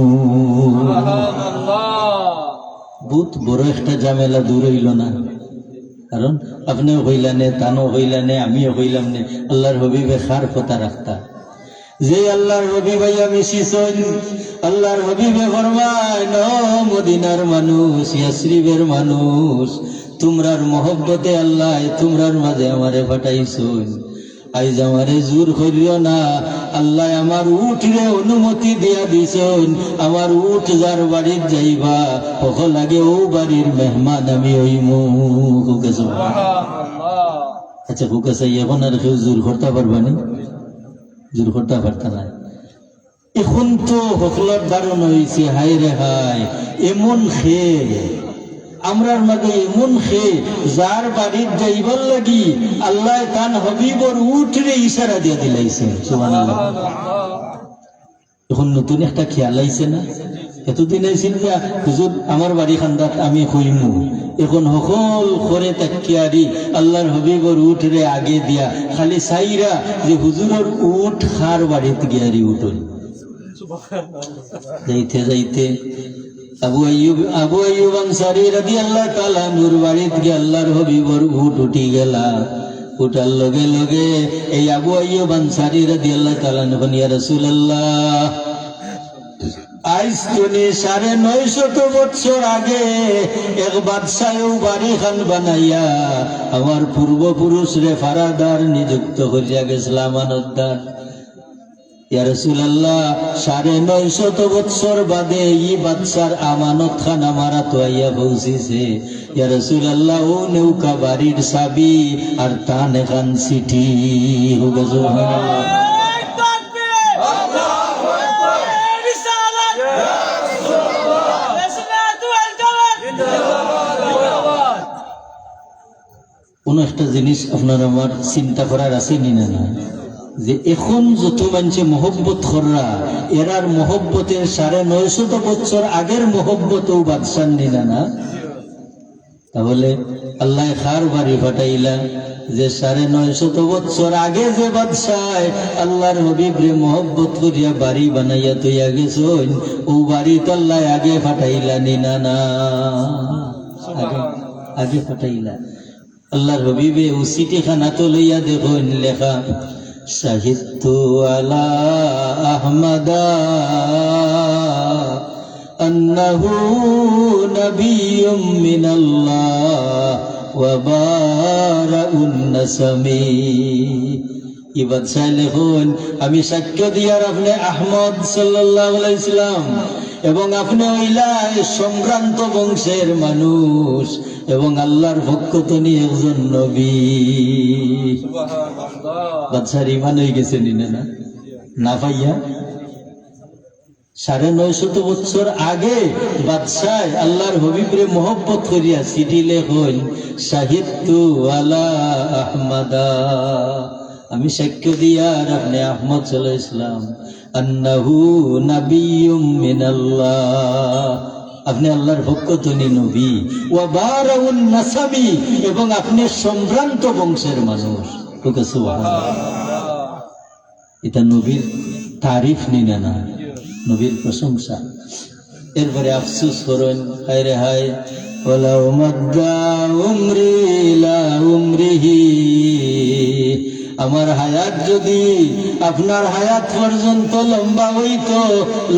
বহুত বড় একটা ঝামেলা দূর হইল না, কারণ আপনিও হইলানে, তানও হইলানে, আমিও হইলাম নে। আল্লাহর হবিবে খার কথা রাখতা, যে আল্লাহর হবিব মিশিছেন, আল্লাহর হবিবে ফরমায় ন মদিনার মানুষ, ইয়াসরিবের মানুষ, তোমরার মহব্বতে আল্লাহ তোমরার মাঝে আমারে পাঠাইছেন, আইজ আমারে জোর করিও না। আল্লাহ আমার উঠরে অনুমতি দিয়া দিছেন, আমার উঠ যার বাড়ির যাইবা ওখ লাগে ও বাড়ির মেহমান আমি হইমু। আচ্ছা বুকে চাই এখন আর কেউ জোর করতে পারবানি? জোর করতে পারত না। এখন তো হকলর দারুণ হয়েছে, হায় রে হায়, এমন খেয়ে আমরার মাঝে এমন খেয়ে যার বাড়ির যাইবার লাগি আল্লাহ তান হবিবর উঠরে ইশারা দিয়া দিলাইছেন। সুবহানাল্লাহ। এখন নতুন একটা খেয়াল আইছে না? এতদিন আইছিল যে হুজুর আমার বাড়ি খান্দাত আমি হইমু, এখন সকল করে তাকিয়ারি আল্লাহর হবিবর উঠরে আগে দিয়া খালি সাইরা যে হুজুরের উঠ খার বাড়িতে গিয়ারি উঠল। যাইতে যাইতে আবু আইয়ুব আনসারী রাদিয়াল্লাহু তাআলা নূর বাড়িত গিয়ে আল্লাহর হবিবর উঠ উঠি গেলা। উঠার লগে লগে এই আবু আইয়ুব আনসারী রাদিয়াল্লাহু তাআলা নবী ইয়া রাসূলুল্লাহ, আজ তুমি ৯৫০ বছর আগে এক বাদশাহেও বাড়ি খান বানাইয়া আমার পূর্বপুরুষ রে ফারাদার নিযুক্ত করিয়া গেছিল আমানতদার। ইয়া রাসূলুল্লাহ, ৯৫০ বছর বাদে এই বাদশার আমানত খান আমার তো আইয়া পৌঁছিছে। ইয়া রাসূলুল্লাহ, ও নৌকা বাড়ির চাবি আর তান এখান চিঠি। সুবহানাল্লাহ। কোনো একটা জিনিস আপনার আমার চিন্তা করার আছে নি না না, যে এখন যত মানুষে মহব্বত কররা এরার মহব্বতের 950 বছর আগের মহব্বতও বাদশাহ নিনা না। তাহলে আল্লাহ খার বাড়ি ফাটাইলা যে 950 বছর আগে যে বাদশাহ আল্লাহর হবিবরে মহব্বত করিয়া বাড়ি বানাইয়া তৈয়া গেছেন, ও বাড়ি তো আল্লাহ আগে ফাটাইলা নিনা না, আগে ফাটাইলা। আল্লাহর হবিবে ও সিটি খানা তো লইয়া দেখুন লেখা, শাহিদতু আলা আহমদা আন্নাহু নাবিয়্যুম মিনাল্লাহ ওয়া বারাউন নাসামি। ইবাদ সালেহুন আমি সাক্ষ্য দিয়ার আপনি আহমদ সাল্লাল্লাহু আলাইহি সাল্লাম এবং আপনি হইলা সম্ভ্রান্ত বংশের মানুষ এবং আল্লাহর পক্ষ থেকে একজন নবী। বাদশার ইমান হয়ে গেছে নিনা না, না পাইয়া 950 বছর আগে বাদশাহ আল্লাহর হবিবরে মহব্বত করিয়া চিঠি লেখন, শাহিদতু আলা আহমদা আমি সাক্ষ্য দিয়ার আপনি আহমদ সাল্লাল্লাহু আলাইহি সাল্লাম আন্নাহু নাবিয়্যুম মিনাল্লাহ আপনি আল্লাহর পক্ষ থেকে নবী, ওয়া বারাউন নাসাবি এবং আপনি সম্ভ্রান্ত বংশের মানুষ। সুবহানাল্লাহ, এটা নবীর তারিফ নিনা না, নবীর প্রশংসা। এরপরে আফসোস করেন, হায় রে হায়, ওয়ালাউ মাদ্দা উমরি লা উমরিহি আমার হায়াত যদি আপনার হায়াত পর্যন্ত লম্বা হইতো,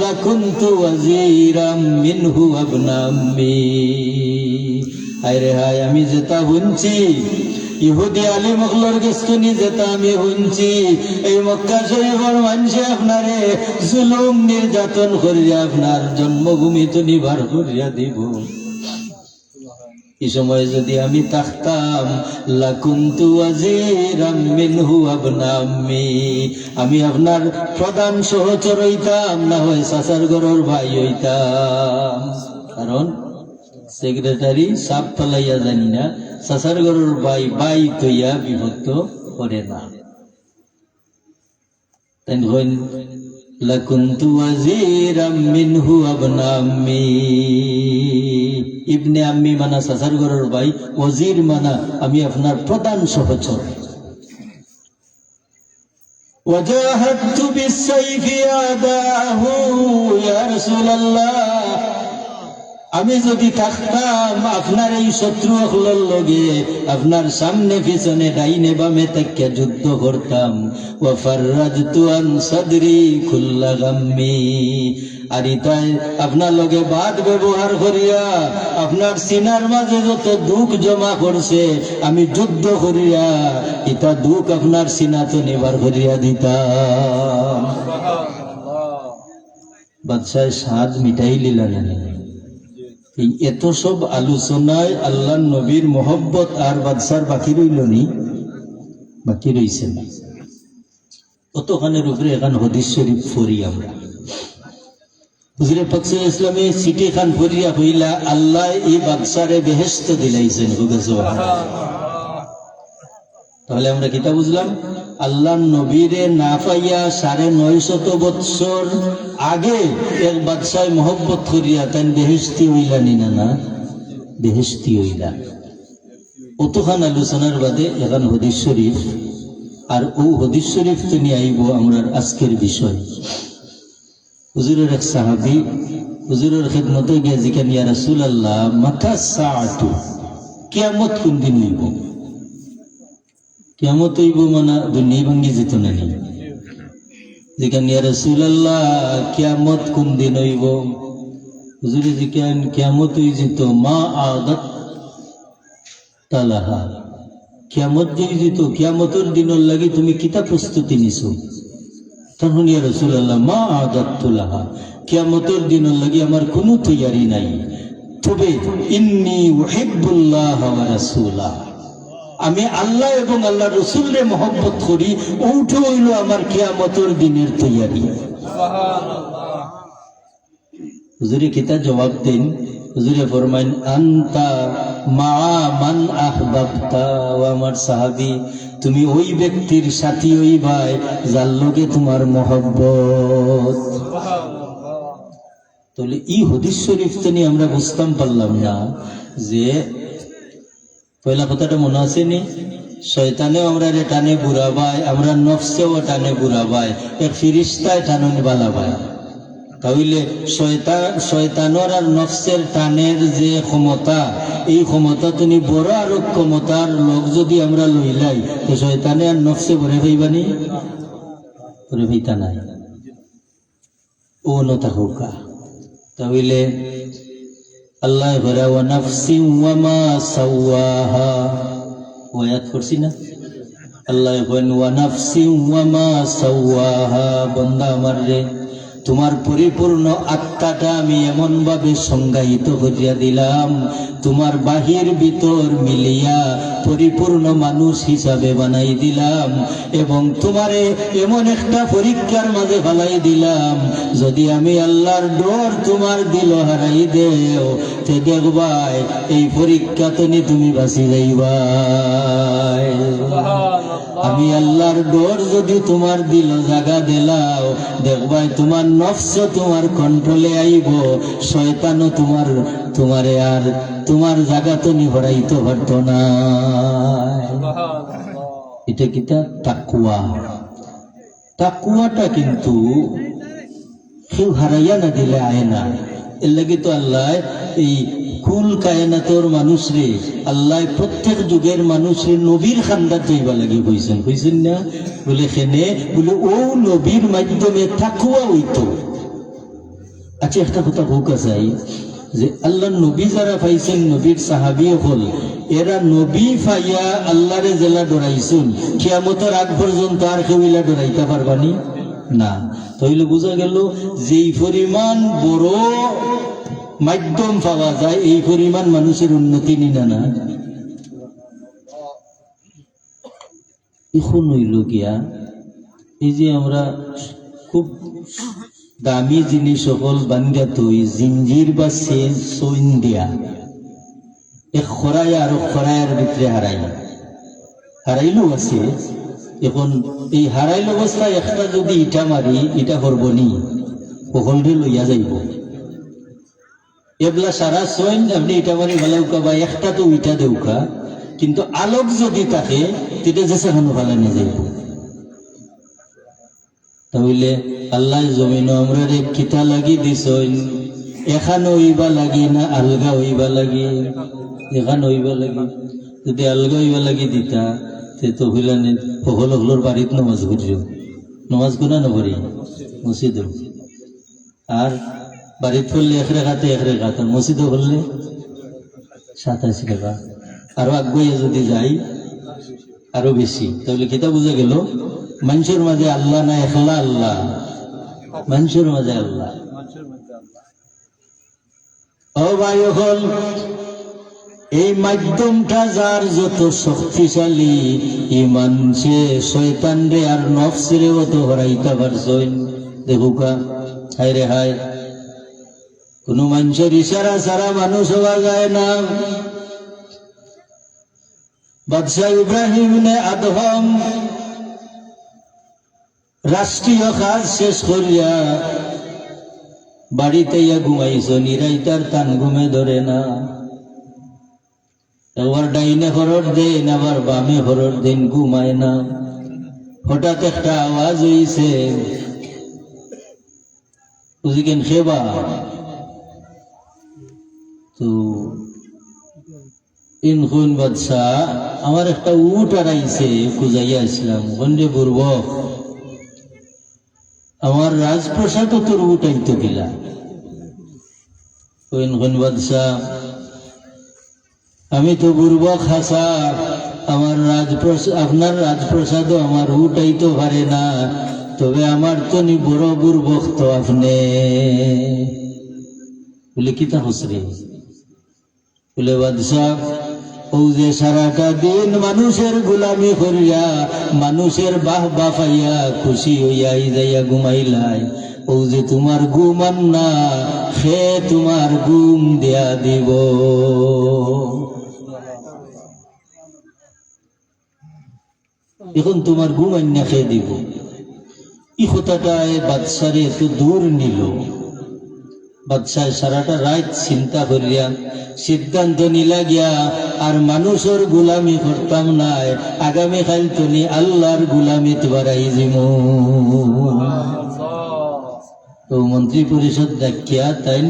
লাকুনতু ওয়াজিরাম মিনহু আবনা আম্মি। হায় রে হায়, আমি যেটা শুনছি ইহুদি আলী মখলর গেস্তনি যেটা আমি শুনছি, এই মক্কা শরীফের মানুষে আপনারে জুলুম নির্যাতন করিয়া আপনার জন্মভূমি তো নিবার করিয়া দিব। এই সময় যদি আমি থাকতাম, লাকুনতু ওয়াজিরাম মিনহু আবনা আম্মি আমি আপনার প্রধান সহচর হইতাম, না হয় চাচার ঘরের ভাই হইতাম। কারণ সেক্রেটারি সাপ পালাইয়া জানি না, চাচার ঘরের ভাই বাই তৈয়া বিভক্ত করে না। তাই লাকুনতু ওয়াজিরাম মিনহু আবনা আম্মি ইবনে আম্মি মানা চাচার ঘরের ভাই, ওয়াজির মানা আমি আপনার প্রধান সহচর। ওয়াজাহাদতু বিসাইফি আদাহু ইয়া রাসূলুল্লাহ আমি যদি থাকতাম আপনার এই শত্রু হলোর লগে আপনার সামনে পিছনে ডাইনে বামে থেকে যুদ্ধ করতাম। ওয়া ফাররাজতু আন সাদরি কুল্লা গাম্মি আর ইতাই আপনার লগে বাদ ব্যবহার করিয়া আপনার সিনার মাঝে যত দুঃখ জমা করছে আমি যুদ্ধ করিয়া ইতা দুঃখ আপনার সিনাতে নিবার করিয়া দিতাম। বাদশাহ স্বাদ মিটাই লিলা না। এই এত সব আলোচনায় আল্লাহ নবীর মোহব্বত আর বাদশার বাকি রইল নি? বাকি রইছে না। কতখানের উপরে এখন হাদিস শরীফ পড়ি আমরা। হুজুরে পাক সাল্লাল্লাহু আলাইহি ওয়াসাল্লামে সিটি খান পড়িয়া হইলা আল্লাহ এই বাদশারে বেহেশত দিলাইছেন। তাহলে আমরা কিতা বুঝলাম? আল্লাহ নবীরে না পাইয়া 950 বৎসর আগে এক বাদশাহ মোহব্বত করিয়া তাই বেহেশতি হইলা নিনা না, বেহেশতি হইলা। অতখান আলোচনার বাদে এখন হাদিস শরীফ, আর ও হাদিস শরীফ তিনি আইব আমরা আজকের বিষয়। হুজুরের এক সাহাবী হুজুরের খিদমতে গিয়া জিজ্ঞাসা, ইয়া রাসূলুল্লাহ মাতা সাআতু, কিয়ামত কোন দিন হইব? কিয়ামত হইব মানে দুনিয়া ভাঙ্গি যেত না নি? জিজ্ঞাসা, ইয়া রাসূলুল্লাহ কিয়ামত কোন দিন হইব? হুজুরে জিজ্ঞাসা, কিয়ামত হই যেত মা আদাত তালাহা, কিয়ামত হই যেত কিয়ামতের দিনের লাগি তুমি কিতা প্রস্তুতি নিছো? তখন ইয়া রাসূলুল্লাহ মা আদাতু লাহা, কিয়ামতের দিনের লাগি আমার কোনো তৈয়ারি নাই, তবে ইন্নী উহিব্বুল্লাহ ওয়া রাসূলাহ, আমি আল্লাহ এবং আল্লাহ রসুলের মহব্বত করি, ওটা হইল আমার কিয়ামতের দিনের তৈয়ারি। হুজুরে কিতা জবাব দেন, হুজুরে ফরমাইন আনতা মা মান আহবাবতা, ও আমার সাহাবী তুমি ওই ব্যক্তির সাথী ওই ভাই যার লগে তোমার মহব্বত। তাহলে এই হাদিস শরীফ তো নিয়ে আমরা বুঝতাম পারলাম না যে পয়লা কথাটা মনে আছে নি, শয়তানেও আমরা রে টানে বুড়াবাই, আমরা নফসেও টানে বুড়াবাই, এক ফিরিস্তায় টানুন বালাবাই। তাহলে শয়তানোর আর নফসের টানের যে ক্ষমতা, এই ক্ষমতা তুমি বড় আরো ক্ষমতার লোক যদি আমরা লইলাই, তো শয়তানে আর নফসে ভরে ভাইবানি, ভরে ভাইতা নাই ও নতা হোকা। তাহলে আল্লাহ ভরা ওয়া নাফসিন ওয়া মা সাওয়াহা, ওয়ায়াত করছি না, আল্লাহ বলেন ওয়া নাফসিন ওয়া মা সাওয়াহা, বান্দা আমার রে তোমার পরিপূর্ণ আত্মাটা আমি এমন ভাবে সংজ্ঞায়িত করিয়া দিলাম, তোমার বাহির ভিতর মিলিয়া পরিপূর্ণ মানুষ হিসাবে বানাই দিলাম, এবং তোমারে এমন একটা পরীক্ষার মাঝে ফেলাই দিলাম, যদি আমি আল্লাহর ডর তোমার দিল হারাই দেও তে দেখবাই এই পরীক্ষা তুমি বাঁচি যাইবাই। আমি আল্লাহর ডর যদি তোমার দিল জাগা দিলাও, দেখবাই তোমার নফস তোমার কন্ট্রোলে আইব, শয়তানও তোমারে আর তোমার জাগা তুমি হরাইতে পারতো না। এটা কিটা তাকওয়া। তাকওয়াটা কিন্তু কেউ হারাইয়া না দিলে আয় না। এর লাগি তো আল্লাহ এই কুল কায়নাতর মানুষ রে আল্লাহ প্রত্যেক যুগের মানুষের নবীর খান্দার যাইবা লাগি কইছেন না, বলে খেনে বলে ও নবীর মাধ্যমে তাকওয়া হইতো। আচ্ছা একটা কথা হোকা চাই যে আল্লাহ নবী যারা পাইছেন, নবীর সাহাবী হল, এরা নবী পাইয়া আল্লাহরে জেলা ডরাইছেন, কিয়ামতের আগ পর্যন্ত আর কেউ ইলা ডরাইতে পারবানি না। তাইলে বোঝা গেল যেই পরিমাণ বড় মাধ্যম পাওয়া যায়, এই পরিমাণ মানুষের উন্নতি নিনা না। এখন হইল গিয়া এই যে আমরা খুব দামি জিনিস সকল বান্ধা তুই জিঞ্জির বা সইন দিয়া এক খরাই আর খরাইয়ের ভিতরে হারাইলো আছে। এখন এই হারাইল অবস্থায় একটা যদি ইটা মারি, ইটা করবনি সকলরে লইয়া যাইব। এবলা সারা সইন আপনি ইটা মারি ভালাউকা বা একটা তো ইটা দেউকা, কিন্তু আলোক যদি থাকে তেটা যে সেখানে ভালা নিয়ে যাইব। তাহলে আল্লাহ জমিন আমরা রে কিতা লাগি দিছইন, এখান হইবা লাগি না আলগা হইবা লাগি? এখান হইবা লাগি। যদি আলগা হইবা লাগি দিতা তে তো হইলানে সকলর বাড়িত নমাজ ঘুরিও, নমাজ গুনা নকরি মসজিদ, আর বাড়িত পড়লে এক রেখাতে এক রেখাত, মসজিদও পড়লে 27 টাকা, আরো আগুয়ে যদি যাই আরো বেশি। তাহলে কিতা বুঝা গেল মানুষের মাঝে আল্লাহ না একলা আল্লাহ, মানুষের মাঝে আল্লাহ। ও ভাই হল এই মাধ্যমটা যার যত শক্তিশালী, ইমান সে শয়তান রে আর নফস রে অত হরাইতে পারছইন। দেখুকা হায় রে হায়, কোন মানুষের ইশারা ছাড়া মানুষ হওয়া যায় না। বাদশাহ ইব্রাহিম নে আদম রাষ্ট্রীয় কাজ শেষ করিয়া বাড়িতে ইয়া ঘুমাইছ, নিরাইতার তান ঘুমে ধরে না। একবার ডাইনে হরর দেন, আবার বামে হরর দেন, ঘুমায় না। হঠাৎ একটা আওয়াজ হইছে, বুঝিকেন খেবা তো ইনখুন বাদশাহ আমার একটা উট আড়াইছে, খুঁজাইয়া আসলাম। বন্ধে বুর্বক আমার রাজপ্রসাদ তোর উঠাইতো গেলা। ইনখুন বাদশাহ আমি তো বুর্বক হাসা, আমার রাজপ্রসাদ আপনার রাজপ্রসাদও আমার উঠাইতে পারে না, তবে আমার তো নি বড় বুর্বক তো আপনি। বলে কিতা হসরে? বলে বাদশাহ ও যে সারাটা দিন মানুষের গোলামি করিয়া মানুষের বাহ বাফাইয়া খুশি হইয়া যাইয়া ঘুমাইলাই, ও যে তোমার ঘুমান না সে তোমার ঘুম দেয়া দিব। এখন তোমার ঘুম আন্যা খেয়ে দিব। এই কথাটায় বাদশারে এত দূর নিল। বাদশাহ সারাটা রাত চিন্তা করিয়া সিদ্ধান্ত নিলা গিয়া আর মানুষের গুলামি করতাম নাই, আগামীকাল তুমি আল্লাহর গুলামিত বাড়াই জিম। তো মন্ত্রী পরিষদ ডাকিয়া তাই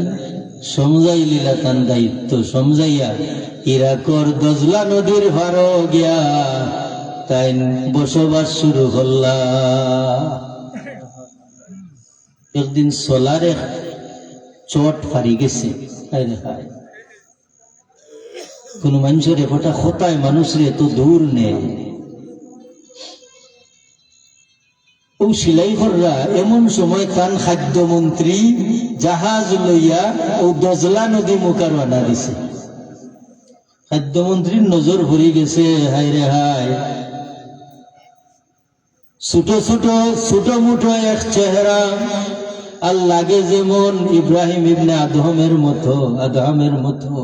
সমজাই লিলা তান দায়িত্ব সমজাইয়া ইরাকর দজলা নদীর ভার গিয়া তাই বসবাস শুরু করলা। একদিন সোলারে চট ফারি গেছে, কোন মানুষের একটা খোতায় মানুষের এত দূর নেই। ও সিলাই কররা এমন সময় তান খাদ্যমন্ত্রী জাহাজ লইয়া ও দজলা নদী মুখার বানা দিছে। খাদ্যমন্ত্রীর নজর ভরে গেছে, হায় রে হায়, ছোট ছোট ছোট মুঠো এক চেহারা, আর লাগে যেমন ইব্রাহিম ইবনে আদমের মতো।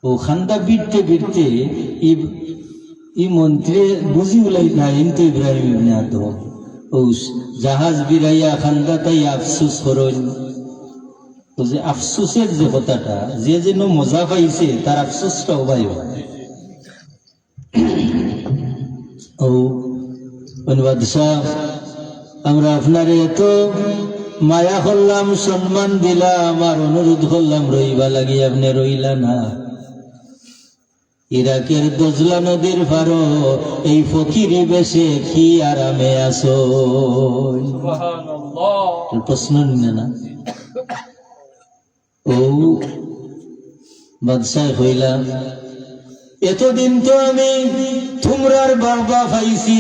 ও খান্দা বিড়তে বিড়তে ই মন্ত্রী বুঝি উলাই না কিন্তু ইব্রাহিম ইবনে আদম। ও জাহাজ বিরাইয়া খান্দা তাই আফসুস করল। ও যে আফসুসের যে কথাটা, যে যেন মজা পাইছে তার আফসুসটাও পাইব। ও বাদশাহ, আমরা আপনারে এত মায়া করলাম, সম্মান দিলাম, আর অনুরোধ করলাম রইবা লাগি, আপনি রইলা না। ইরাকের দজলা নদীর পারো এই ফকিরি বেশে কি আরামে আসো? প্রশ্ন নিলে না। ও বাদশাহ হইলাম, এতদিন তো আমি তোমরার বাবা পাইছি,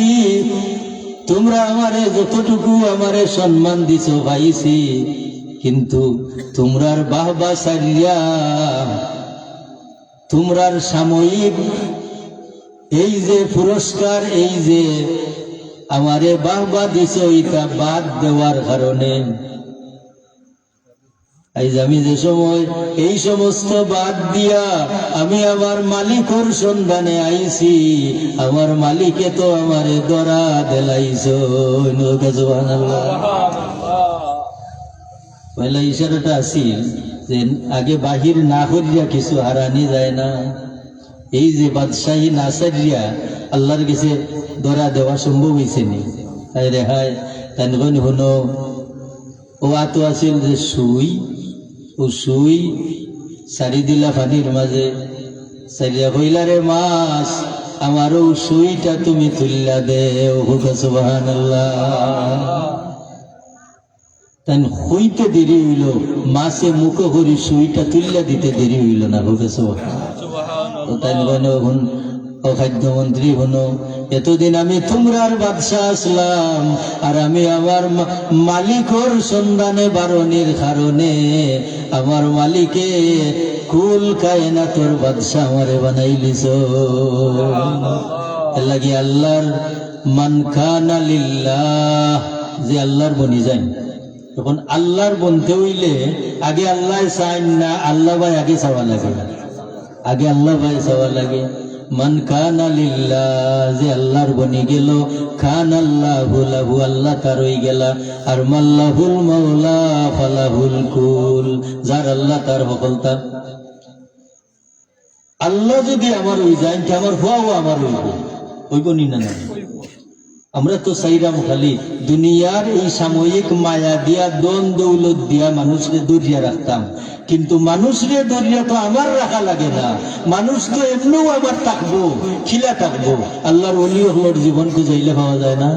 তোমরা আমারে যতটুকু আমারে সম্মান দিছ পাইছি, কিন্তু তোমরার বাহবা সারিয়া তোমরার সাময়িক এই যে পুরস্কার, এই যে আমারে বাহবা দিছ, এটা বাদ দেওয়ার কারণে আজ আমি যে সময় এই সমস্ত বাদ দিয়া আমি আমার মালিকের সন্ধানে আইছি, আমার মালিকে তো আমারে দরা দেলাইছ। সুবহানাল্লাহ। পয়লা ইশারাটা আসিল যে আগে বাহির না করিয়া কিছু হারানি যায় না। এই যে বাদশাহী না সারিয়া আল্লাহর কাছে দরা দেওয়া সম্ভব হয়েছে নি? তাই রেহাই তাই হনো। ও আতো আসিল যে সুই, ও সুই সারি দিলা পানির মাঝে, সারিয়া কইলা রে মাছ, আমার ও সুইটা তুমি তুললা দে। সুবহানাল্লাহ। তাই হইতে দেরি হইল, মাছে মুখো করি সুইটা তুললা দিতে দেরি হইল না। তাই ও খাদ্যমন্ত্রী হনো, এতদিন আমি তোমরার বাদশাহ আসলাম, আর আমি আমার মালিকর সন্ধানে বারণের কারণে আমার মালিকে কুল কায়নাতর বাদশাহ আমারে বানাইলিছ। লাগি আল্লাহর মান কানা লিল্লাহ, যে আল্লাহর বনি যায়, তখন আল্লাহর বনতে হইলে আগে আল্লাহ চাই না, আল্লাহ ভাই আগে চাওয়া লাগে, আগে আল্লাহ ভাই চাওয়া লাগে। মান কানা লিল্লাহ, যে আল্লাহর বনি গেল, খান আল্লাহু লাহু, আল্লাহ তার হই গেলা। আর মাল্লাহুল মাওলা ফালাহুল কুল, যার আল্লাহ তার সফলতা। আল্লাহ যদি আমার হই যায়, আমার হওয়াও আমার হইব, হইব নি না? আমরা তো চাইরাম খালি দুনিয়ার এই সাময়িক মায়া দিয়া দন দৌলত দিয়া মানুষকে দরিয়া রাখতাম, কিন্তু মানুষরে দরিয়া তো আমার রাখা লাগে না। মানুষ তো এমনিও আমার থাকবো, খিলা থাকবো। আল্লাহর ওলি হলোর জীবন খুঁজাইলে পাওয়া যায় না?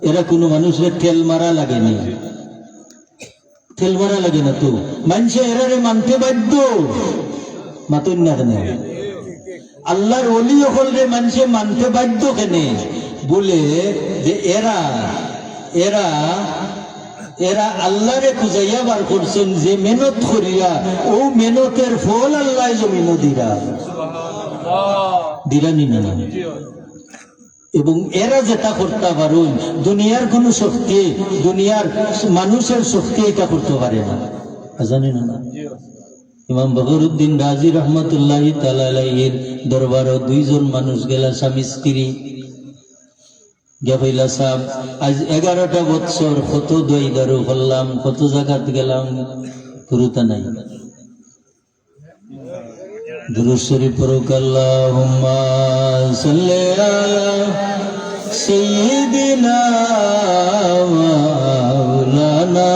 এরা কোনো মানুষরে তেল মারা লাগেনি, তেল মারা লাগে না তো। মানুষে এরারে মানতে বাধ্য, মাতুন না কেন? আল্লাহর ওলি হলরে মানুষে মানতে বাধ্য কেন? বলে যে এরা এরা আল্লাহরে খুঁজাইয়া বার করছেন যে মেহনত করিয়া ও মেহনতের ফল আল্লাহ জমিনও দিরানি না এবং এরা যেটা করতে পারুন দুনিয়ার কোন শক্তি দুনিয়ার মানুষের শক্তি এটা করতে পারে না জানি না ইমাম বখরুদ্দিন রাজি রহমতুল্লাহ তাআলার দরবারও দুইজন মানুষ গেলা স্বামী স্ত্রী গেফাইলা সাহেব আজ 11টা বছর কত দই দারু করলাম কত জায়গাত গেলাম পুরুতা নাই দুরূদ শরীফ পড়ুক আল্লাহুম্মা সাল্লি আলা সাইয়্যিদিনা মাওলানা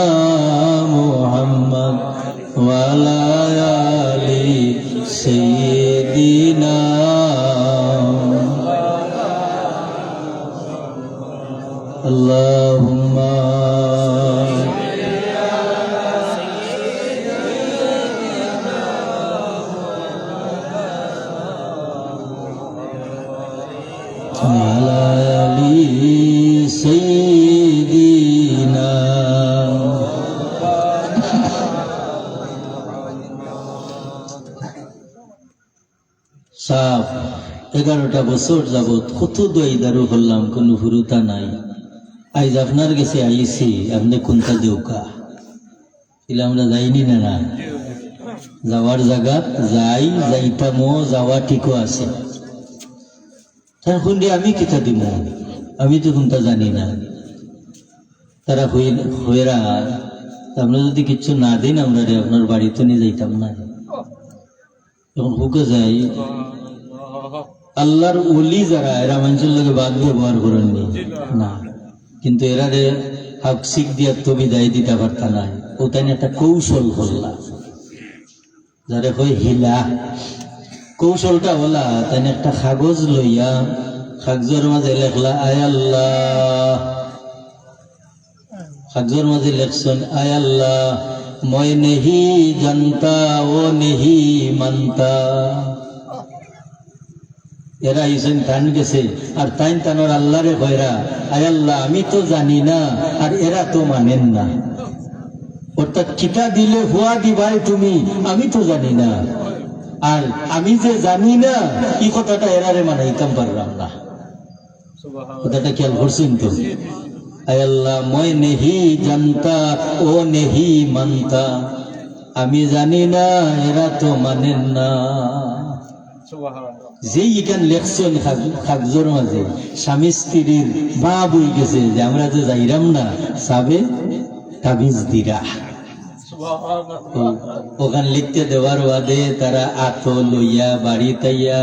মুহাম্মদ ওয়া আলা আলি সাইয়্যিদিনা আল্লাহুম্মা على آل سيدنا সাফ 11টা বছর যাবত কত দই দারু করলাম কোনো ফুরুতা নাই আজ আপনার কাছে আইছি আপনি কোনটা দেউকা এলে আমরা যাইনি না না যাওয়ার জায়গা যাইতামও যাওয়া ঠিকও আছে তখন আমি কিতা দিব আমি তো কোনটা জানি না তারা হইরা আমরা যদি কিচ্ছু না দিন আমরা আপনার বাড়িতে নিয়ে যাইতাম না এখন হুকে যাই আল্লাহর ওলি যারা এরা মানুষের লোকে বাদ ব্যবহার করেননি না কিন্তু এরা রে হাক শিখ দিয়া তো বিদায় দিতে পারতা না ও তাই একটা কৌশল করলা যারা হয় হিলা কৌশলটা হলা তাই একটা কাগজ লইয়া কাগজের মাঝে লেখলা আয় আল্লাহ কাগজের মাঝে লেখছেন আয় আল্লাহ মই নেহি জানতা ও নেহি মানতা এরা ইসেন টান গেছে আর তাই তানোর আল্লাহরে ভয়রা আয় আল্লাহ আমি তো জানি না আর এরা তো মানেন না অর্থাৎ কিতা দিলে হুয়া দিবাই তুমি আমি তো জানি না আর আমি যে জানি না এই কথাটা এরারে মানাইতাম পারলাম না কথাটা খেয়াল করছেন তো আয় আল্লাহ মই নেহি জানতা ও নেহি মানতা আমি জানি না এরা তো মানেন না যে এখান লেখছেন কাগজের মাঝে স্বামী স্ত্রীর বাপ হয়ে গেছে যে আমরা যে যাইরাম না সাবে তাবিজ দিরা ওখানে লিখতে দেওয়ার বাদে তারা আত লইয়া বাড়ি তাইয়া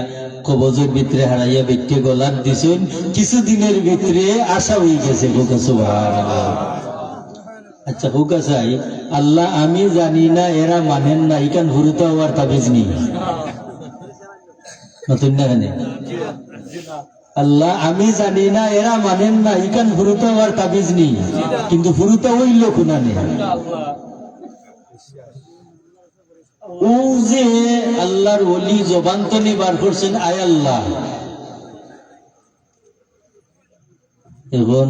কবজের ভিতরে হারাইয়া ব্যক্তি গলার দিছেন কিছুদিনের ভিতরে আশা হয়ে গেছে আচ্ছা হুকা চাই আল্লাহ আমি জানি না এরা মানেন না এখান হুরুতা হওয়ার তাবিজ নেই নতুন না আল্লাহ আমি জানি না এরা মানেন না এখান হুরুতা হওয়ার তাবিজ নেই কিন্তু হুরুতা হইল কোনা নেই ও যে আল্লাহর ওলি জবান তো বার করছেন আয় আল্লাহ এখন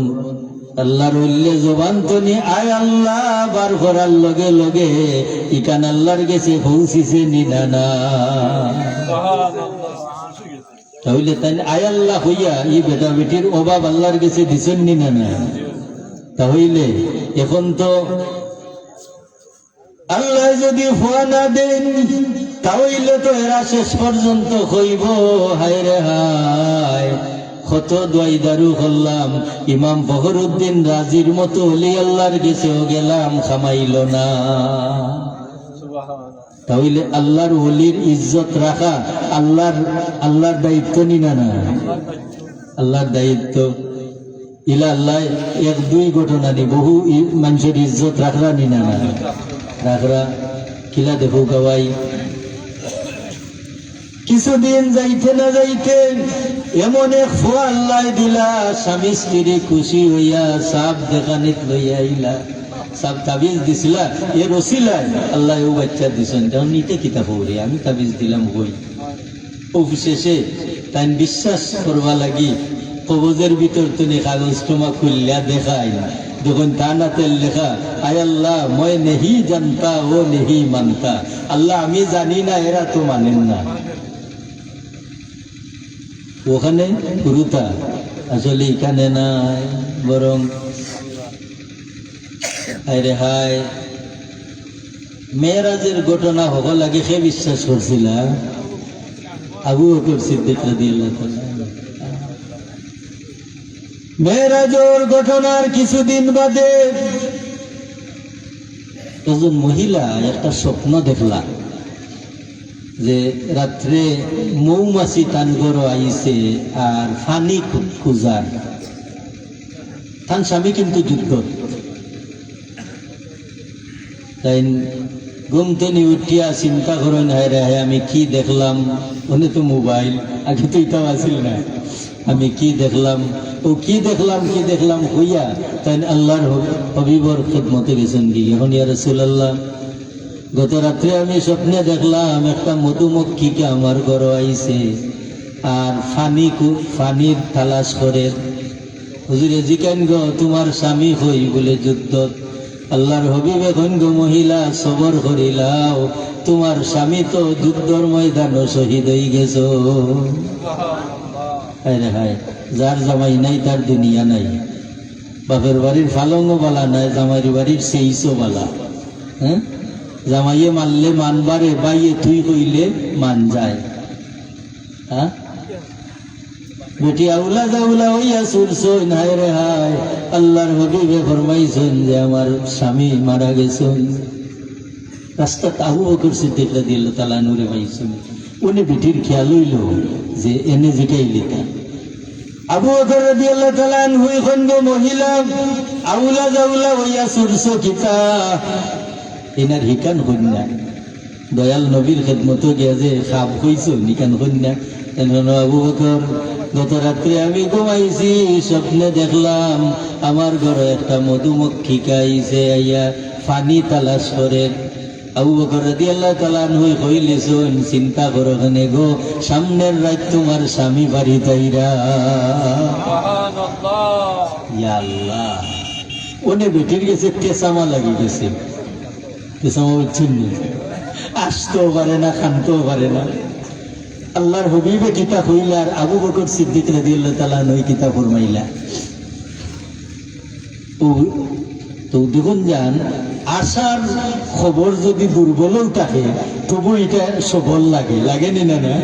আল্লাহর ওলি জবান তো আয় আল্লাহ বার করার লগে লগে ইকান আল্লাহর গেছে পৌঁছিছে নিনা তাহলে তাই আয় আল্লাহ হইয়া এই বেটা বেটির অভাব আল্লাহর গেছে দিছেন নিনা তাহলে এখন তো আল্লাহ যদি ফুয়া না দেন তাহলে তো এরা শেষ পর্যন্ত হইব হায় রে হায় কত দোয়াই দারু করলাম ইমাম ফখরুদ্দিন রাজির মতো হলি আল্লাহর গেছেও গেলাম খামাইল না তাহলে আল্লাহর ওলির ইজ্জত রাখা আল্লাহর দায়িত্ব নিনা না আল্লাহর দায়িত্ব ইলা আল্লাহ এক দুই ঘটনা নি বহু মানুষের ইজ্জত রাখরা নিনা না রাখরা কিলা দেখো গাওয়াই কিছুদিন যাইতে না যাইতে এমন এক ফুয়া আল্লাহ দিলা স্বামী স্ত্রী খুশি হইয়া সাপ দেখানিত লইয়া আইলা সাপ তাবিজ দিছিলা এ রসিলায় আল্লাহ ও বাচ্চা দিছেন তখন নিতে কিতাব হরি আমি তাবিজ দিলাম বই অফিসে তাই বিশ্বাস করবা লাগি কবজের ভিতর তুমি কাগজ তোমা খুললা দেখাই দেখুন তানাতের লেখা, আয় আল্লাহ মই নেহি জানতা ও নেহি মানতা, আল্লাহ আমি জানি না এরা তো মানেন না। ওখানে পুরুতা আসলে এখানে নাই, বরং আরে হায় মেয়েরাজের ঘটনা হব লাগে সে বিশ্বাস করছিল আবু বকর সিদ্দিক রাদিয়াল্লাহু তাআলা। মেয়েরাজের ঘটনার কিছুদিন বাদে একজন মহিলা একটা স্বপ্ন দেখলা যে রাত্রে মৌমাছি তান গড় আইছে আর ফানি খুঁজার, তান স্বামী কিন্তু যুদ্ধ। তাই ঘুম থেকে উঠিয়া চিন্তা করেন, হায় রে হায় আমি কি দেখলাম, ওনে তো মোবাইল আগে তো এটাও আসিল না, আমি কি দেখলাম, ও কি দেখলাম হইয়া তাই আল্লাহর হবিবর খেদমতে গেছেন কি, এখন ইয়া রাসূলুল্লাহ গত রাত্রে আমি স্বপ্নে দেখলাম একটা মধুমক্ষীকে আমার ঘর আইছে আর ফানির তালাশ করে। হুজুরে জিজ্ঞান গো তোমার স্বামী হই বলে যুদ্ধ, আল্লাহর হবিব এখন গো মহিলা সবর করিলাও, তোমার স্বামী তো যুদ্ধর ময়দানও শহীদ হয়ে গেছ। হায় হায়, যার জামাই নাই তার দুনিয়া নাই, বাপের বাড়ির ফালংও বালা নাই, জামাইয়ের বাড়ির সেইসও বালা। হ্যাঁ, জামাইয়ে মানলে মানবারে, বাইয়ে তুই কইলে মান যায়। হ্যাঁ, বেটি আউলা জাউলা হইয়া সুরছইন, হায় রে হায় আল্লাহর হবিবে ফরমাইছেন যে আমার স্বামী মারা গেছেন। রাস্তাত আবু বকর সিদ্দিক রাদিয়াল্লাহু তাআলা নূরে পাইছেন, উনি বেটির খেয়াল হইল যে এনে জিকাইলি তা। আবু বকর রাদিয়াল্লাহু তাআলা হই খন্ড মহিলা আউলা জাউলা হইয়া সুরছ কিতা এনার হিকান কন্যা দয়াল নবীর খেদমতো গিয়া যে খাপ হইছ নিকান কন্যা। আবু বকর গত রাত্রে আমি ঘুমাইছি, স্বপ্নে দেখলাম আমার ঘরে একটা মধুমক্ষিকা আইছে আইয়া ফানি তালাশ করে। আবু বকর রাদিয়াল্লাহু তাআলা আনহু কইলেছেন চিন্তা করো কেনে গো, সামনের রাত তোমার স্বামী বাড়ি তাইরা। সুবহানাল্লাহ, ইয়া আল্লাহ, ওনে বেটির গেছে কেসামা লাগি গেছে, কেসামা হচ্ছেন আসতেও পারে না, খানতেও পারে না। আল্লাহর হবিবে কিতা হইলা আর আবু বকর সিদ্দিক রাদিয়াল্লাহু তাআলা নই কিতা ফরমাইলা। তো দেখুন যান, আশার খবর যদি দুর্বলও থাকে তবু এটা সবল লাগে, লাগেনি না? না,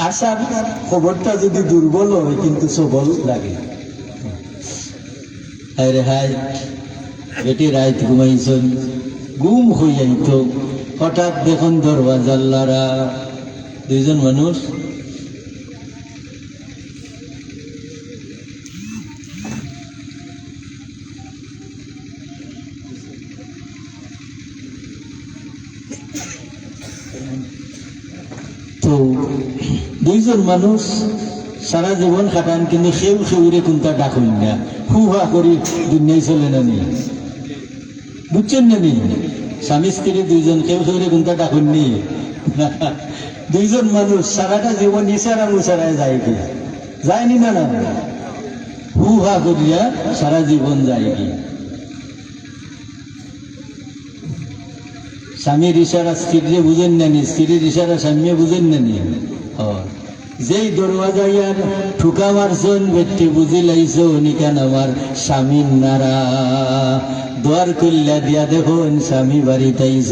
আশার খবরটা যদি দুর্বল হয় কিন্তু সবল লাগে। হায় রে হায়, বেটি রাত ঘুমাইছেন, গুম হইয়াইত, হঠাৎ দেখুন দরওয়াজার লারা, দুইজন মানুষ তো দুইজন মানুষ সারা জীবন কাটান কিন্তু সেউ সেউরে কোনটা ডাকুন না, হু হা করি দুনিয়ায় চলে না নি, বুঝছেন না নি? স্বামী স্ত্রী দুইজন কেউ সেউরে কোনটা ডাকুন নি। দুইজন মানুষ সারাটা জীবন ইশারা মুশারায় যায় কি যায়নি? না না, হু হা করিয়া সারা জীবন যায় কি। স্বামীর ইশারা স্ত্রীরে বুঝেন নানি, স্ত্রীর ইশারা স্বামী বুঝেন নানি। যেই দরওয়াজাইয়ার ঠুকা মারছন ব্যক্তি বুঝি লাইছ নিকান আমার স্বামীর নারা, দোয়ার কল্যা দিয়া দেখুন স্বামী বাড়ি তাইছ।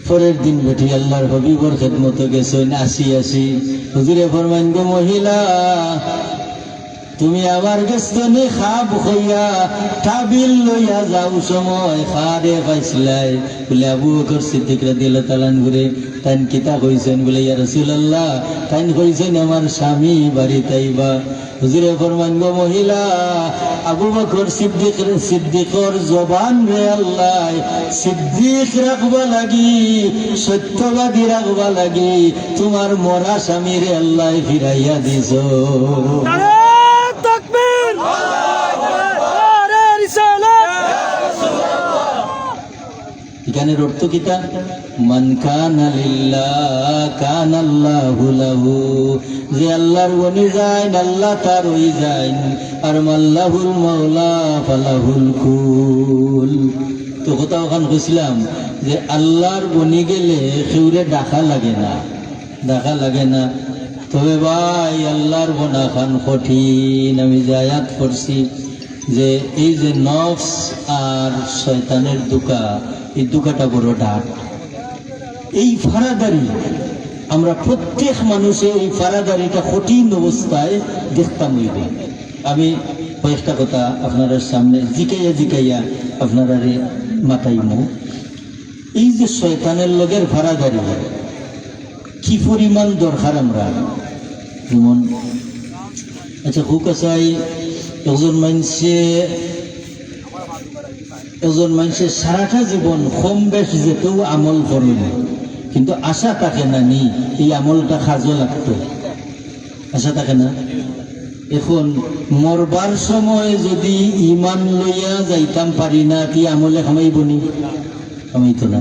পরের দিন বেটি আল্লাহর হবিবর খেদমতো গেছেন, আসি হুজুরে ফরমান গো মহিলা, তুমি আমার গেস্তনি খাব হইয়া টাবিল লইয়া যাও সময় খারে পাইছিলাই বলে আবু বকর সিদ্দিক রাদিয়াল্লাহু তাআলা ঘুরে তাইন কিতা কইছেন বলে ইয়া রাসূলুল্লাহ, তাইন কইছেন আমার স্বামী বাড়ি তাইবা। হুজুরে ফরমান গো মহিলা, আবু বকর সিদ্দিকর জবান রে আল্লাহ সিদ্দিক রাখবা লাগি, সত্যবাদী রাখবা লাগি তোমার মরা স্বামী রে আল্লাহ ফিরাইয়া দিছ। এখানের অর্থ কিতা? মান কানা লিল্লাহ কানা আল্লাহু লাহু, যে আল্লাহর বনি যাইন আল্লাহ তার হই যাইন, আর মাল্লাহুল মাওলা ফালাহুল কুল। তো কথা ওখান কইছিলাম যে আল্লাহর বনি গেলে সেউরে ডাকা লাগে না, ডাকা লাগে না। তবে ভাই আল্লাহর বনা খান কঠিন। আমি যে আয়াত পড়ছি যে এই যে নফস আর শয়তানের দুকা, এই দুকাটা বড় ডাক। এই ফারাদারি আমরা প্রত্যেক মানুষে এই ফারাদারিটা কঠিন অবস্থায় দেখতাম হইবে। আমি কয়েকটা কথা আপনাদের সামনে জিকাইয়া আপনারা মাথাইমু। এই যে শয়তানের লগের ফারাদারি কি পরিমাণ দরকার আমরা, যেমন আচ্ছা হুক আসাই একজন মানুষে সারাটা জীবন কম বেশ যেতেও আমল করিল, কিন্তু আশা থাকে না নি এই আমলটা কাজও লাগতো, আশা থাকে না। এখন মরবার সময় যদি ইমান লইয়া যাইতাম পারি না, কি আমলে খামাইব নি? খামাইতো না।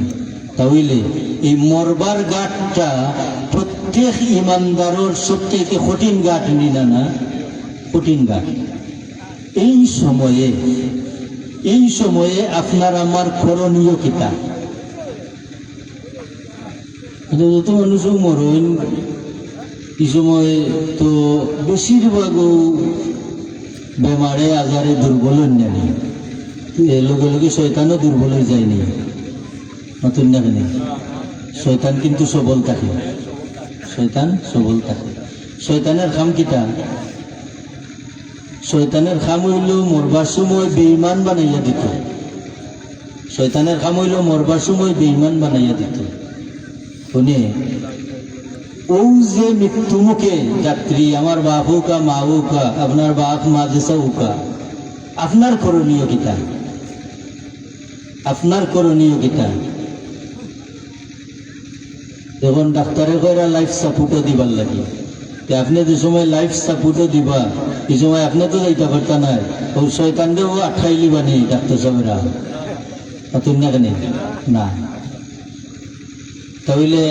তাহলে এই মরবার গাঁটটা প্রত্যেক ইমানদারের সবচেয়ে কঠিন গাঁট নিনা না, কঠিন গাঁট। এই সময়ে আপনার আমার করণীয় কিতা? যত মানুষও মরণ এই সময় তো বেশিরভাগও বেমারে আজারে দুর্বল নেই, লগে লগে শয়তানও দুর্বল হয়ে যায়নি, নতুন না কেন? শয়তান কিন্তু সবল থাকে, শয়তান সবল থাকে। শয়তানের খাম কিতা? শয়তানের খাম হইল মরবার সময় বেঈমান বানাইয়া দিত, শয়তানের খাম হইল মরবার সময় বেঈমান বানাইয়া দিত। শুনে ও যে মৃত্যু মুখে যাত্রী, আমার বাপ হোকা মা হোকা, আপনার বাপ মা যেসা হোকা, আপনার করণীয় কিতা? আপনার করণীয় কিতা? এখন ডাক্তারে কইরা লাইফ সাপোর্টও দিবার লাগে, আপনি যে সময় লাইফ সাপোর্টও দিবা এই সময় আপনি তো যাইতে পারতা না, ও শয়তানকেও আটকাই লিবা নি ডাক্তার সাহেবরা, নতুন না কেন? না। তাহলে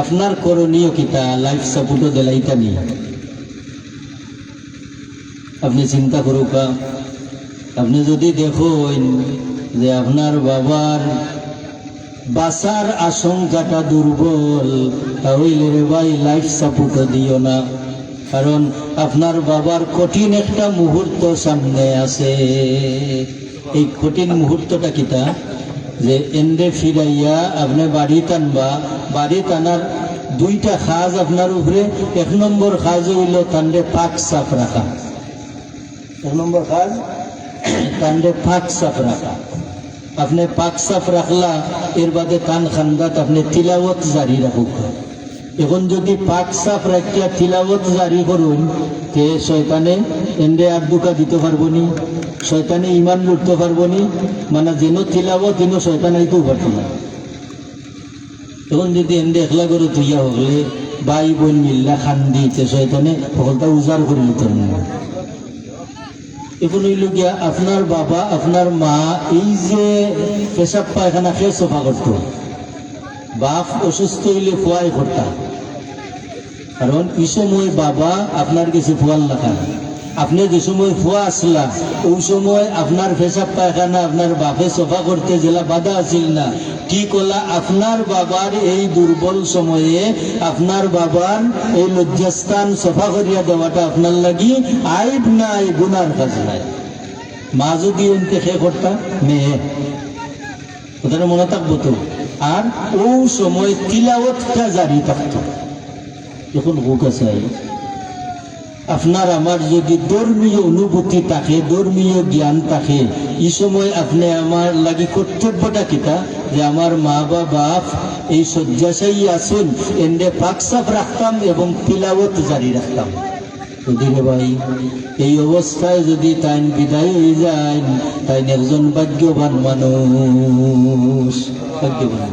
আপনার করণীয় কিতা? লাইফ সাপোর্টও দিলাইতা নি, আপনি চিন্তা করুকা। আপনি যদি দেখুন যে আপনার বাবার বাঁচার আশঙ্কাটা দুর্বল, তাহলে রে ভাই লাইফ সাপোর্টও দিও না, কারণ আপনার বাবার কঠিন একটা মুহূর্ত সামনে আছে। এই কঠিন মুহূর্তটা কিতা? যে এন্ডে ফিরাইয়া আপনি বাড়ি টানবা, বাড়ি টানার দুইটা কাজ আপনার উপরে। এক নম্বর কাজ হইল তান্ডে পাক সাফ রাখা, এক নম্বর কাজ তান্ডে পাক সাফ রাখা। আপনি পাক সাফ রাখলা, এর বাদে কান খান্দাত আপনি তিলাওয়াত জারি রাখুক। এখন যদি পাক সাফ রাখিয়া তিলাওয়াত জারি করুন, তে শয়তানে এন্ডে আর দুকা দিতে পারবো নি, শয়তানে ইমান লুটতে পারবো নি, মানে যেন তিলাওয়াত যেন শয়তান আইতেও পারতো না। এখন যদি এন্ডে একলা করে তুইয়া হলে ভাই বোন মিল্লা খান দিতে শয়তানে সকলটা উজাড় করে নিতে না। এখন হইল গিয়া আপনার বাবা আপনার মা এই যে পেশাব পায়খানা খেয়ে সফা করতো, বাপ অসুস্থ হইলে ফুয়াই করতাম, কারণ এই সময় বাবা আপনার কাছে ফুয়াল লাগান। আপনি যে সময় ফুয়া আসলা ওই সময় আপনার পেশাব পায়খানা আপনার বাপে সফা করতে জেলা বাধা আসিল না, ঠিক হলা আপনার বাবার এই দুর্বল সময়ে আপনার বাবার এই লজ্জাস্থান সফা করিয়া দেওয়াটা আপনার লাগি আইব নাই, গুনার কাজ নাই। মা যদি এনতে খে করতা মেয়ে, ওটা মনে থাকবো তো। আর ও সময় তিলাওয়াতটা জারি থাকতো। এখন হোক আছে আপনার আমার যদি ধর্মীয় অনুভূতি থাকে, ধর্মীয় জ্ঞান থাকে, এই সময় আপনি আমার লাগি কর্তব্যটা কিতা? যে আমার মা বা বাপ এই শয্যাশায়ী আসুন, এন্ডে পাক সাফ রাখতাম এবং তিলাওয়াত জারি রাখতাম। যদি রে ভাই এই অবস্থায় যদি তাই বিদায় হয়ে যায়, তাই একজন ভাগ্যবান মানুষ, ভাগ্যবান।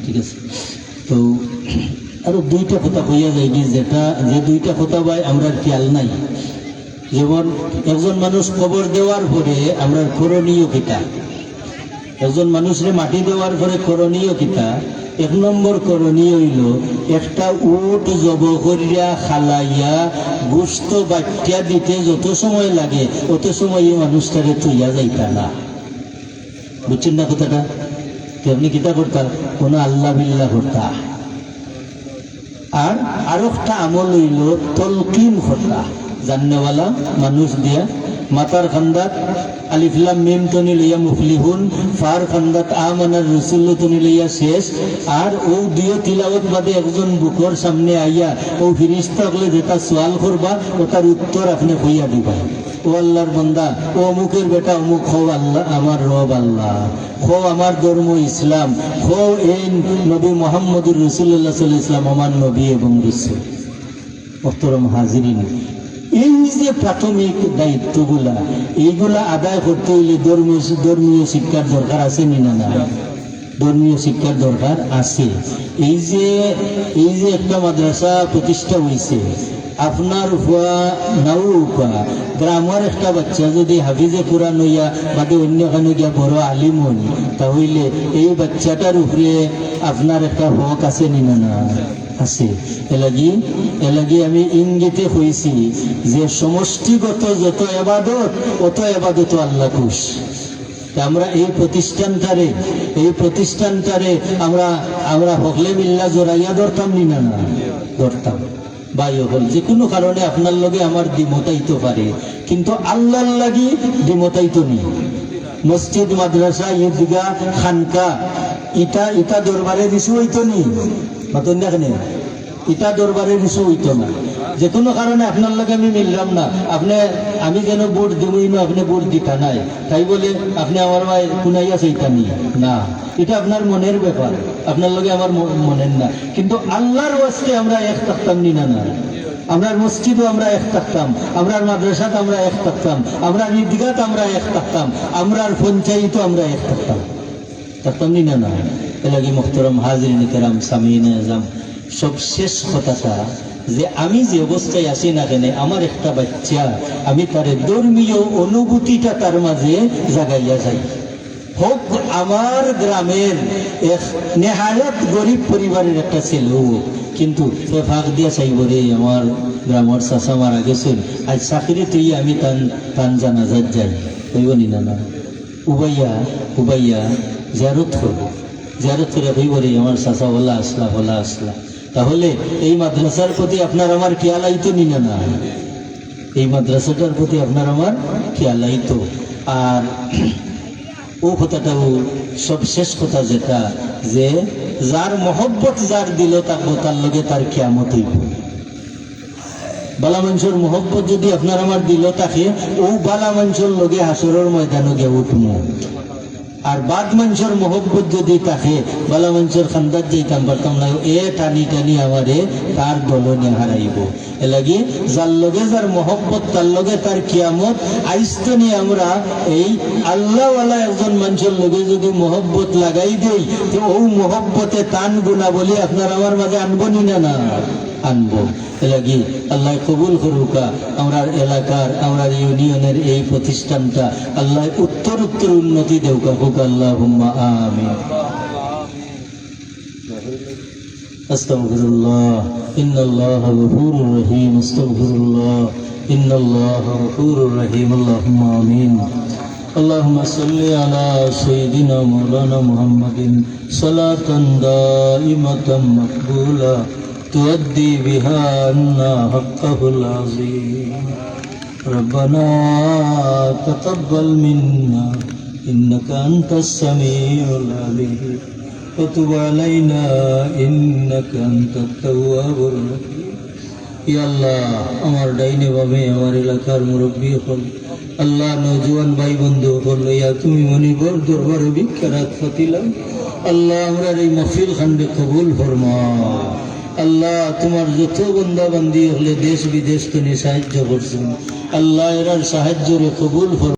ঠিক আছে। তো আরো দুইটা কথা কইয়া যায় কি, যে দুইটা কথা ভাই আমরা খেয়াল নাই। যেমন একজন মানুষ কবর দেওয়ার পরে আমরা করণীয় কিতা, একজন মানুষের মাটি দেওয়ার পরে করণীয় কিতা। 1 নম্বর করণীয় হইল একটা উট জব করিয়া খালাইয়া গোস্ত বাটিয়া দিতে যত সময় লাগে অত সময় এই মানুষটারে তুইয়া যাইতা না। বুঝছেন না কথাটা? আপনি কিতা করতা? কোন আল্লাহ বিল্লাহ করতা। আর আরেকটা আমল হইল তলকিন করতা, জান্নেওয়ালা মানুষ দিয়া মাতার খান্দাত আলিফ লাম মিম তনি লইয়া মুফলিহুন, ফার খান্দাত আমানার রাসূল তনি লইয়া শেষ। আর ও দিও তিলাওয়াত বাদে একজন বুকর সামনে আইয়া ও ফিরিস্তা হলে যেটা সওয়াল করবা ও তার উত্তর আপনি হইয়া দিবা। ও আল্লাহর বান্দা, ও অমুকের বেটা অমুক, হও আল্লাহ আমার রব আল্লাহ, হও আমার ধর্ম ইসলাম, হও এই নবী মুহাম্মদুর রাসূলুল্লাহ সাল্লাল্লাহু আলাইহি ওয়াসাল্লাম আমার নবী এবং রাসূল। মুহতারাম হাজিরিন, এই যে প্রাথমিক দায়িত্বগুলা এইগুলা আদায় করতে হইলে ধর্মীয় শিক্ষার দরকার আছে না? ধর্মীয় শিক্ষার দরকার আছে। এই যে একটা মাদ্রাসা প্রতিষ্ঠা হয়েছে, আপনার নাউকা গ্রামের একটা বাচ্চা যদি হাফিজে কোরআন হইয়া বাদে অন্যখানে গিয়া বড় আলিম হন, তাহলে এই বাচ্চাটার উপরে আপনার একটা হক আছে না? আছে। এলাগি আমি ইঙ্গিতে হয়েছি যে সমষ্টিগত যত এবাদত অত এবাদত আল্লাহ খুশ। আমরা এই প্রতিষ্ঠানটারে আমরা হকলে মিল্লা জোরাইয়া ধরতাম না? ধরতাম। ভাই হল যে কোনো কারণে আপনার লগে আমার দ্বিমতাইতে পারে, কিন্তু আল্লাহর লাগি দ্বিমতাইতো নি। মসজিদ মাদ্রাসা ঈদগা খানকা ইটা দরবারে দিশু হইতো নি, মাতন দেখেন ইটা দরবারে দিশু হইতো না। যে কোনো কারণে আপনার লগে আমি মিললাম না, আমি যেন ভোট দিবই না, আপনি ভোট দিতা নাই, তাই বলে আপনি আমার ভাই কুনাইয়া চাইতানি না। এটা আপনার মনের ব্যাপার, আপনার লগে আমার মনের না। কিন্তু আল্লাহর ওয়াস্তে আমরা এক থাকতাম না? আমরার মসজিদও আমরা এক থাকতাম, আমরার মাদ্রাসাত আমরা এক থাকতাম, আমরার ঈদগাত আমরা এক থাকতাম, আমরার পঞ্চায়েতও আমরা এক থাকতাম না? এলাকি মুহতারাম হাজিরিন কেরাম সামিনে আজম, সব শেষ কথাটা যে আমি যে অবস্থায় আছি না কেন, আমার একটা বাচ্চা আমি তার ধর্মীয় অনুভূতিটা তার মাঝে জাগাইয়া যাই। হোক আমার গ্রামের এক নেহায়ত গরিব পরিবারের একটা ছেলে, কিন্তু সে ফাঁক দিয়া চাইব রে আমার গ্রামের চাষা মারা গেছেন, আজ চাকরি তুই আমি তান জানাজাত যাই, কইব না? উবাইয়া জিয়ারত করে কইব রে আমার চাষা বলা আসলা। তাহলে এই মাদ্রাসার প্রতি আপনার আমার খেয়াল আইতো না? এই মাদ্রাসাটার প্রতি আপনার আমার খেয়াল আইতো। আর ও কথাটাও সব শেষ কথা, যেটা যে যার মহব্বত যার দিল তার লগে তার কিয়ামত হইব। বালা মানুষের মহব্বত যদি আপনার আমার দিল থাকে, ও বালা মানুষের লগে হাসরের ময়দানে গিয়ে উঠবো। আর বাদ মানুষের মহব্বত যদি থাকে, বালা মানুষের খান্দাত যাইতাম পারতাম না, টানি আমারে তার দলনে হারাইব। এলাগি যার লগে যার মহব্বত তার লগে তার কিয়ামত আইস্তে নিয়ে আমরা এই আল্লাহওয়ালা একজন মানুষের লগে যদি মহব্বত লাগাই দেই, তো ও মহব্বতে তান গুণা বলি আপনার আমার মাঝে আনবো না? আনবো। এলাগি আল্লাহ কবুল করুকা আমরা এলাকার, আমরা ইউনিয়নের এই প্রতিষ্ঠানটা আল্লাহ উত্তর উন্নতি দেউকা হোক, আল্লাহুম্মা আমিন। আস্তাগফিরুল্লাহ, ইন্নাল্লাহা গফুরুর রহিম, আস্তাগফিরুল্লাহ, ইন্নাল্লাহা গফুরুর রহিম, আল্লাহুম্মা আমিন। اللهم صل على سيدنا مولانا محمد صلاة دائمة مقبولة تؤدي بها عنا حقه العظيم. ربنا تقبل منا إنك أنت السميع العليم وتب علينا إنك أنت التواب الرحيم. يا الله আমার ডাইনে বামে আমার এলাকার মুরব্বী হল, আল্লাহ নওজোয়ান ভাই বন্ধু হল, ইয়া তুমি মনিবর দরবারে ভিক্ষারাত ফাতিলাম। আল্লাহ আমরা এই মাহফিল খান্ডে কবুল ফরমাও। আল্লাহ তোমার যত বন্দা বান্দি হলে দেশ বিদেশ তুমি সাহায্য করছেন, আল্লাহ এরার সাহায্যরে কবুল ফরমাও।